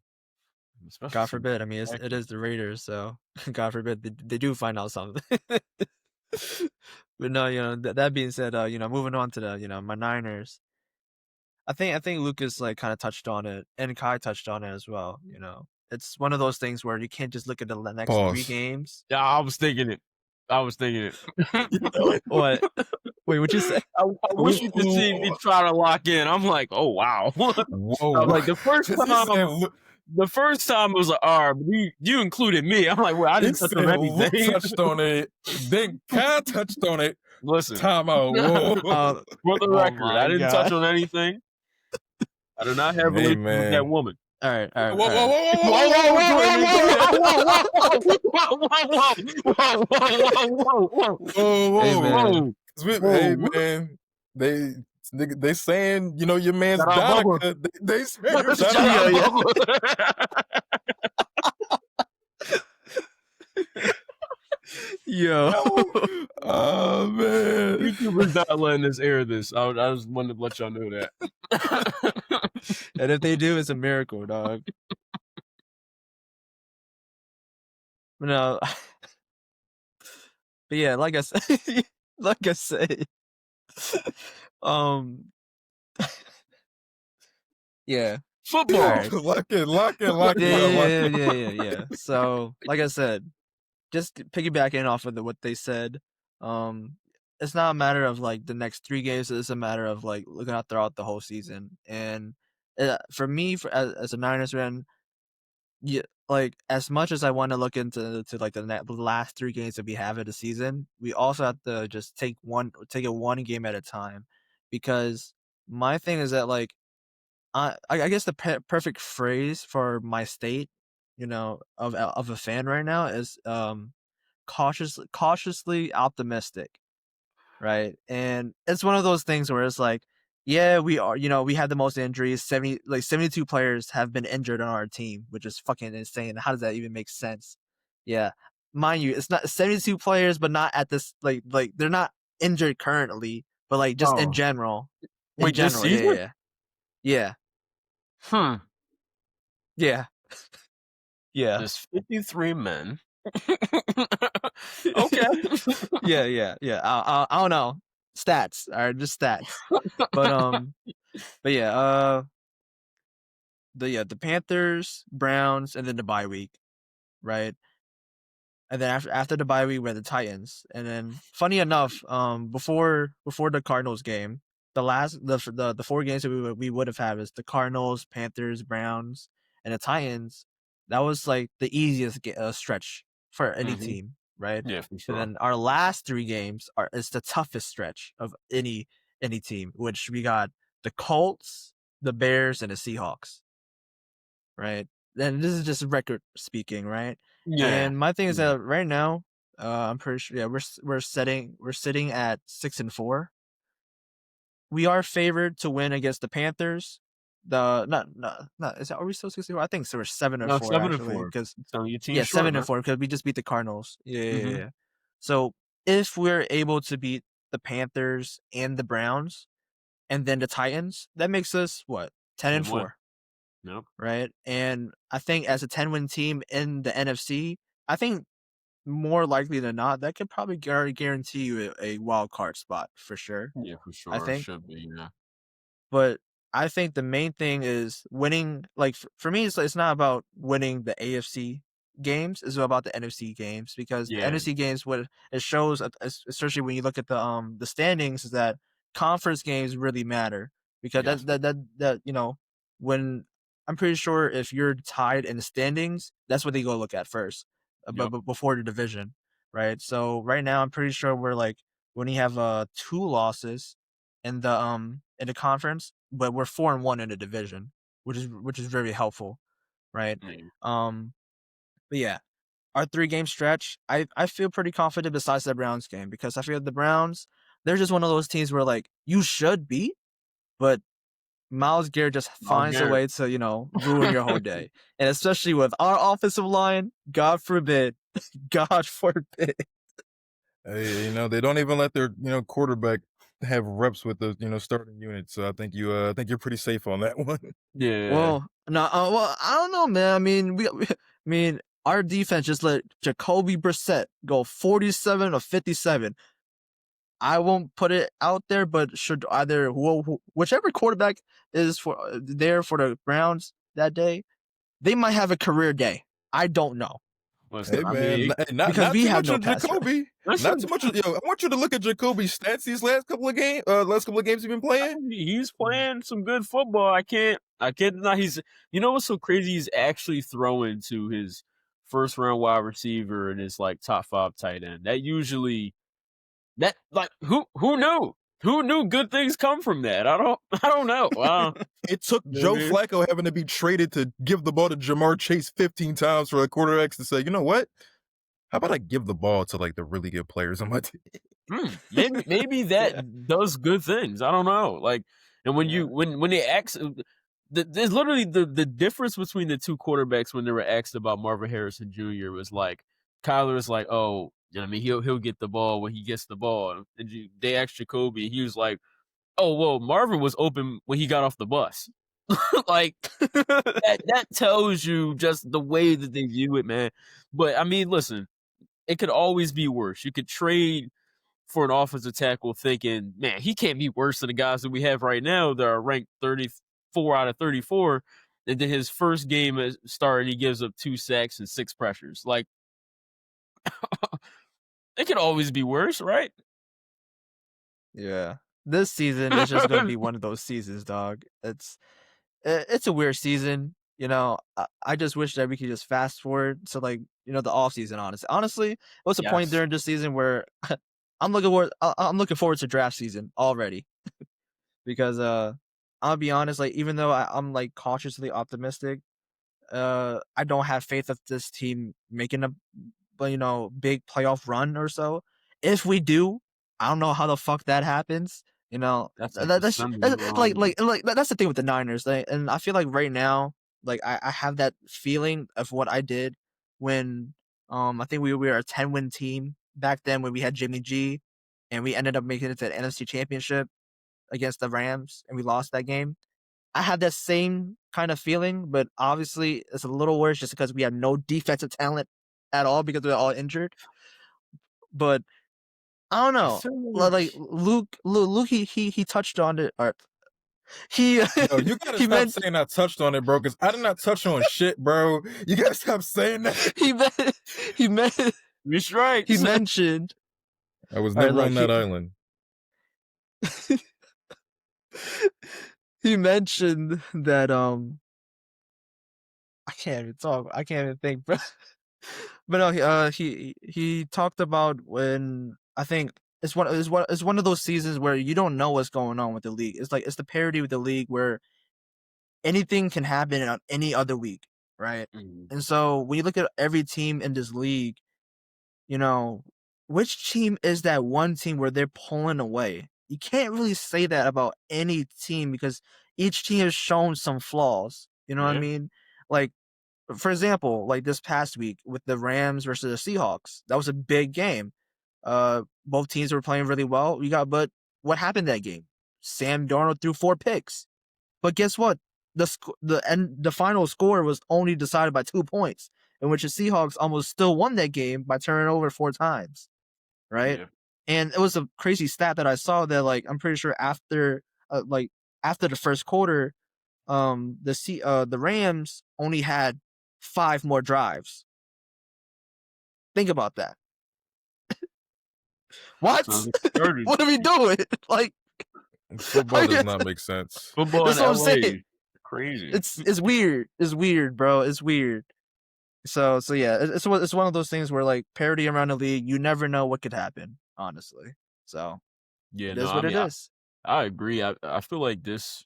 God forbid. I mean, it is the Raiders, so God forbid they do find out something. But no, that being said, moving on to the my Niners. I think Lucas like kind of touched on it, and Kai touched on it as well. It's one of those things where you can't just look at the next 3 games. Yeah, I was thinking it. What? Wait, what'd you say? I wish you could see me try to lock in. I'm like, oh wow. Whoa. Like the first time it was like, all right, but you included me. I'm like, well, I didn't touch on anything. Touched on it. Then Kai touched on it. Listen, time out. Whoa. For the record, I didn't touch on anything. I do not have a relationship with that woman. All right. Whoa. Hey man, they saying your man's Donica. They saying Yo. Oh man, YouTubers not letting us air this. I just wanted to let y'all know that. And if they do, it's a miracle, dog. No. But yeah, like I say, yeah. Football. Right. Lock in. Yeah. So, like I said, just piggybacking off of what they said, it's not a matter of like the next 3 games. It's a matter of like looking out throughout the whole season. And for me, as a Niners fan, like as much as I want to look into like the last 3 games that we have of the season, we also have to just take it one game at a time, because my thing is that like I guess the perfect phrase for my state, of a fan right now is cautiously optimistic, right? And it's one of those things where it's like, yeah, we had the most injuries. 72 players have been injured on our team, which is fucking insane. How does that even make sense? Yeah, mind you, it's not 72 players, but not at this like they're not injured currently, but like just in Oh, general. In wait, this general, yeah, season? yeah, yeah, Hmm. yeah, yeah, There's 53 men. Okay. yeah. I don't know, stats, all right, just stats, but but yeah, the Panthers, Browns, and then the bye week, right? And then after the bye week, we had the Titans, and then funny enough, before the Cardinals game, the 4 games that we would have had is the Cardinals, Panthers, Browns, and the Titans. That was like the easiest stretch for any Hmm. team, right? Yeah, for But sure. then our last 3 games is the toughest stretch of any team, which we got the Colts, the Bears, and the Seahawks, right? And this is just record speaking, right? Yeah. And my thing is Yeah. that right now, I'm pretty sure, yeah, we're sitting at 6-4. We are favored to win against the Panthers. The not is that, are we still 6-4? I think so. We're 7 or No, 4 7 and actually, 4. because So your yeah, team's short, seven and man. four because we just beat the Cardinals. Yeah, yeah, yeah, Hmm. yeah. So if we're able to beat the Panthers and the Browns and then the Titans, that makes us what, 10 and 10-1. 4. Nope. Right? And I think as a 10-win team in the NFC, I think more likely than not, that could probably guarantee you a wild card spot for sure. Yeah, for I sure. think. Should be, yeah. But I think the main thing is winning. Like for me, it's not about winning the AFC games. It's about the NFC games, because the Yeah. NFC games, what it shows, especially when you look at the standings, is that conference games really matter, because Yes. that when I'm pretty sure if you're tied in the standings, that's what they go look at first, but Yep. before the division, right? So right now, I'm pretty sure we're like, when you have 2 losses in the conference, but we're 4-1 in the division, which is very helpful, right? Yeah. But yeah, our 3-game stretch, I feel pretty confident besides the Browns game, because I feel the Browns, they're just one of those teams where like you should beat, but Myles Garrett just Myles finds a Garrett. way to, ruin your whole day. And especially with our offensive line, God forbid, God forbid. Hey, they don't even let their quarterback have reps with the starting unit. So I think you're pretty safe on that one. Yeah. Well, no, well, I don't know, man. I mean, I mean, our defense just let Jacoby Brissett go 47 of 57. I won't put it out there, but should either whichever quarterback is there for the Browns that day, they might have a career day. I don't know, Listen, Hey I man, mean, not because not we too have much no of pass rush. Jacoby. Not listen, too much of I want you to look at Jacoby's stats these last couple of games he's been playing. he's playing some good football. I can't deny he's, what's so crazy? He's actually throwing to his first round wide receiver and his like top 5 tight end. That usually, that like, who knew? Who knew good things come from that? I don't know. It took You know Joe what I mean? Flacco having to be traded to give the ball to Jamar Chase 15 times for the quarterbacks to say, you know what? How about I give the ball to like the really good players on my team? Maybe Yeah, that does good things. I don't know. Like, and when yeah, they ask, there's literally the difference between the two quarterbacks when they were asked about Marvin Harrison Jr. was like, Kyler's like, oh, I mean, he'll get the ball when he gets the ball. And they asked Jacoby, and he was like, oh, well, Marvin was open when he got off the bus. Like, that tells you just the way that they view it, man. But I mean, listen, it could always be worse. You could trade for an offensive tackle thinking, man, he can't be worse than the guys that we have right now that are ranked 34 out of 34. And then his first game as starting, he gives up 2 sacks and 6 pressures. Like, it could always be worse, right? yeah. This season is just gonna be one of those seasons, dog. It's a weird season. I just wish that we could just fast forward to like the off season. Honestly, what's the point Yes. during this season where I'm looking forward to draft season already because I'll be honest, like even though I'm like cautiously optimistic, I don't have faith of this team making a big playoff run or so. If we do, I don't know how the fuck that happens. That's like December. That's the thing with the Niners. And I feel like right now, like I have that feeling of what I did when I think we were a 10-win team back then when we had Jimmy G, and we ended up making it to the NFC Championship against the Rams, and we lost that game. I had that same kind of feeling, but obviously it's a little worse just because we have no defensive talent at all because we're all injured. But I don't I know. feel Like like Luke, he touched on it. Or he Yo, you gotta he stop meant saying I touched on it, bro, because I did not touch on shit, bro. You gotta stop saying that. he meant he meant you're straight. he mentioned. I was All right, never look, on that island. he mentioned that I can't even talk. I can't even think, bro. But no, he talked about when I think it's one of those seasons where you don't know what's going on with the league. It's like it's the parody with the league where anything can happen on any other week, right? Mhm. And so when you look at every team in this league, you know, which team is that one team where they're pulling away? You can't really say that about any team because each team has shown some flaws. You know what I Yeah. mean? Like, for example, like this past week with the Rams versus the Seahawks, that was a big game. Both teams were playing really well. But what happened that game? Sam Darnold threw 4 picks. But guess what? The final score was only decided by 2 points, in which the Seahawks almost still won that game by turning over 4 times, right? Yeah. And it was a crazy stat that I saw that like I'm pretty sure after the first quarter, the Rams only had 5 more drives. Think about that. What? Sounds like 30. What are we doing? Like, Football does not make sense. Football in that's what I'm LA. saying. Crazy. It's weird. It's weird, bro. It's weird. So yeah, it's one of those things where like parity around the league, you never know what could happen, honestly. So Yeah, it no, is I what it mean is. I agree. I feel like this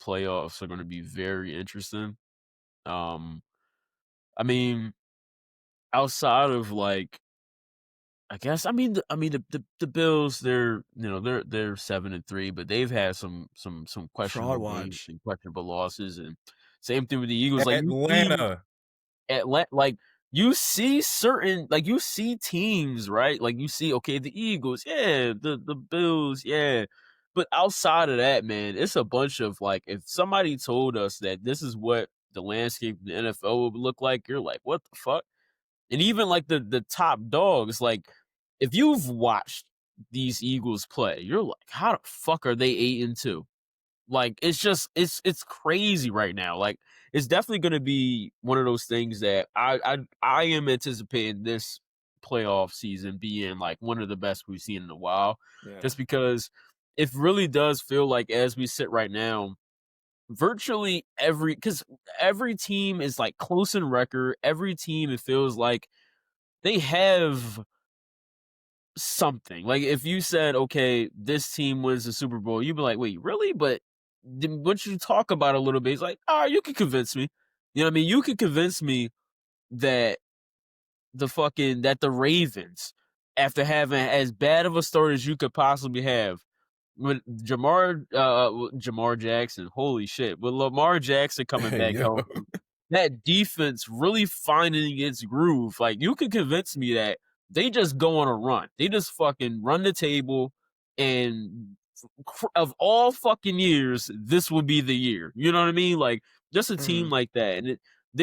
playoffs are gonna be very interesting. Um I mean, outside of like I guess the Bills they're 7-3, but they've had some Fraud questionable games watch. and questionable losses, and same thing with the Eagles. Like you see Atlanta. like you see teams, right? Like you see, okay, the Eagles, yeah, the Bills, yeah. But outside of that, man, it's a bunch of like if somebody told us that this is what the landscape of the NFL would look like, you're like, what the fuck? And even like the top dogs, like if you've watched these Eagles play, you're like, how the fuck are they 8-2? Like it's just it's crazy right now. Like it's definitely going to be one of those things that I am anticipating this playoff season being like one of the best we've seen in a while. Yeah. Just because it really does feel like as we sit right now, virtually because every team is like close in record. Every team it feels like they have something. Like if you said, okay, this team wins the Super Bowl, you'd be like, wait, really? But then once you talk about it a little bit, it's like, you can convince me. You know what I mean? You could convince me that that the Ravens, after having as bad of a start as you could possibly have, when Jamar Jackson, holy shit, with Lamar Jackson coming Hey, back yo. healthy, that defense really finding its groove. Like you could convince me that they just go on a run. They just fucking run the table, and of all fucking years, this would be the year. You know what I mean? Like just a team like that, and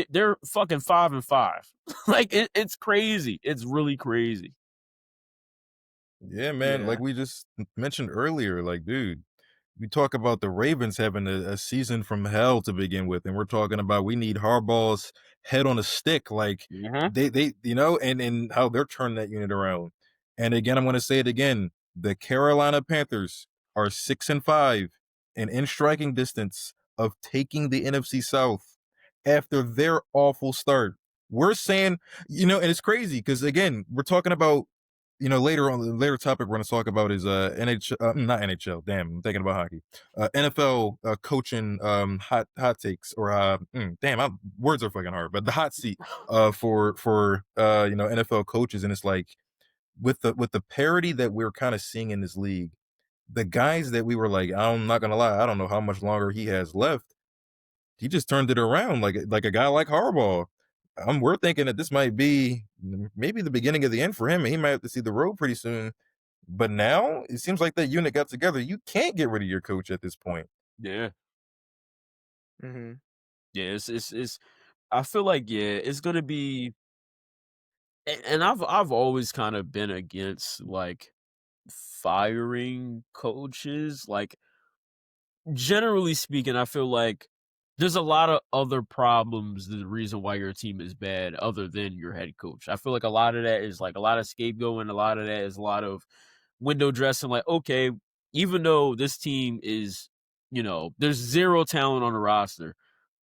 they're fucking 5-5. Like it's crazy. It's really crazy. Yeah, man. Yeah. Like we just mentioned earlier, like, dude, we talk about the Ravens having a season from hell to begin with, and we're talking about we need Harbaugh's head on a stick. Like Mm-hmm. they and how they're turning that unit around. And again, I'm gonna say it again. The Carolina Panthers are 6-5 and in striking distance of taking the NFC South. after their awful start. We're saying, and it's crazy because again, we're talking about, later on, the later topic we're going to talk about is NHL, not NHL. Damn, I'm thinking about hockey. NFL coaching hot takes or words are fucking hard, but the hot seat for NFL coaches, and it's like with the parity that we're kind of seeing in this league, the guys that we were like, I'm not gonna lie, I don't know how much longer he has left. He just turned it around like a guy like Harbaugh. We're thinking that this might be maybe the beginning of the end for him, and he might have to see the road pretty soon. But now it seems like that unit got together. You can't get rid of your coach at this point. Yeah. Mm-hmm. Yeah, it's I feel like, yeah, it's gonna be and I've always kind of been against like firing coaches. Like generally speaking, I feel like there's a lot of other problems, the reason why your team is bad other than your head coach. I feel like a lot of that is like a lot of scapegoating, a lot of that is a lot of window dressing. Like, okay, even though this team is, there's zero talent on the roster,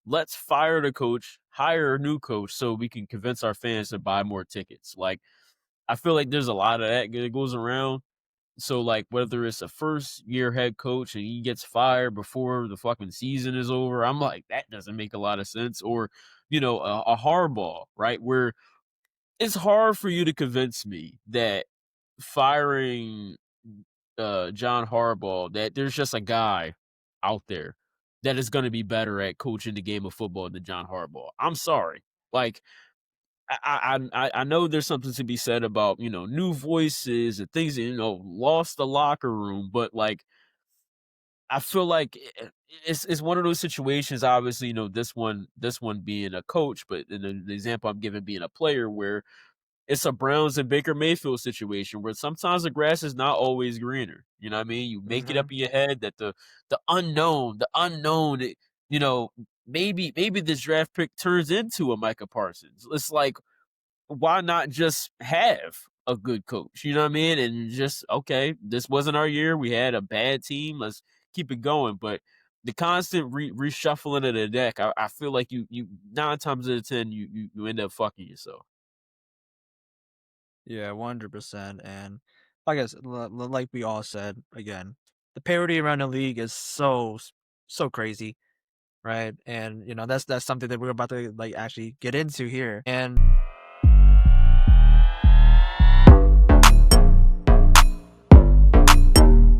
let's fire the coach, hire a new coach so we can convince our fans to buy more tickets. Like, I feel like there's a lot of that goes around. So, like, whether it's a first year head coach and he gets fired before the fucking season is over, I'm like, that doesn't make a lot of sense. Or, a hardball, right? Where it's hard for you to convince me that firing John Harbaugh, that there's just a guy out there that is going to be better at coaching the game of football than John Harbaugh. I'm sorry. Like, I know there's something to be said about, new voices and things that, lost the locker room, but like I feel like it's one of those situations, obviously, this one being a coach, but in the example I'm giving being a player, where it's a Browns and Baker Mayfield situation where sometimes the grass is not always greener. You know what I mean? You make it Mm-hmm. up in your head that the unknown, you know, maybe this draft pick turns into a Micah Parsons. It's like, why not just have a good coach? You know what I mean? And just, okay, this wasn't our year. We had a bad team. Let's keep it going. But the constant reshuffling of the deck, I feel like you 9 times out of 10 you end up fucking yourself. Yeah, 100%. And like I said, like we all said again, the parity around the league is so crazy, right? And that's something that we're about to like actually get into here. And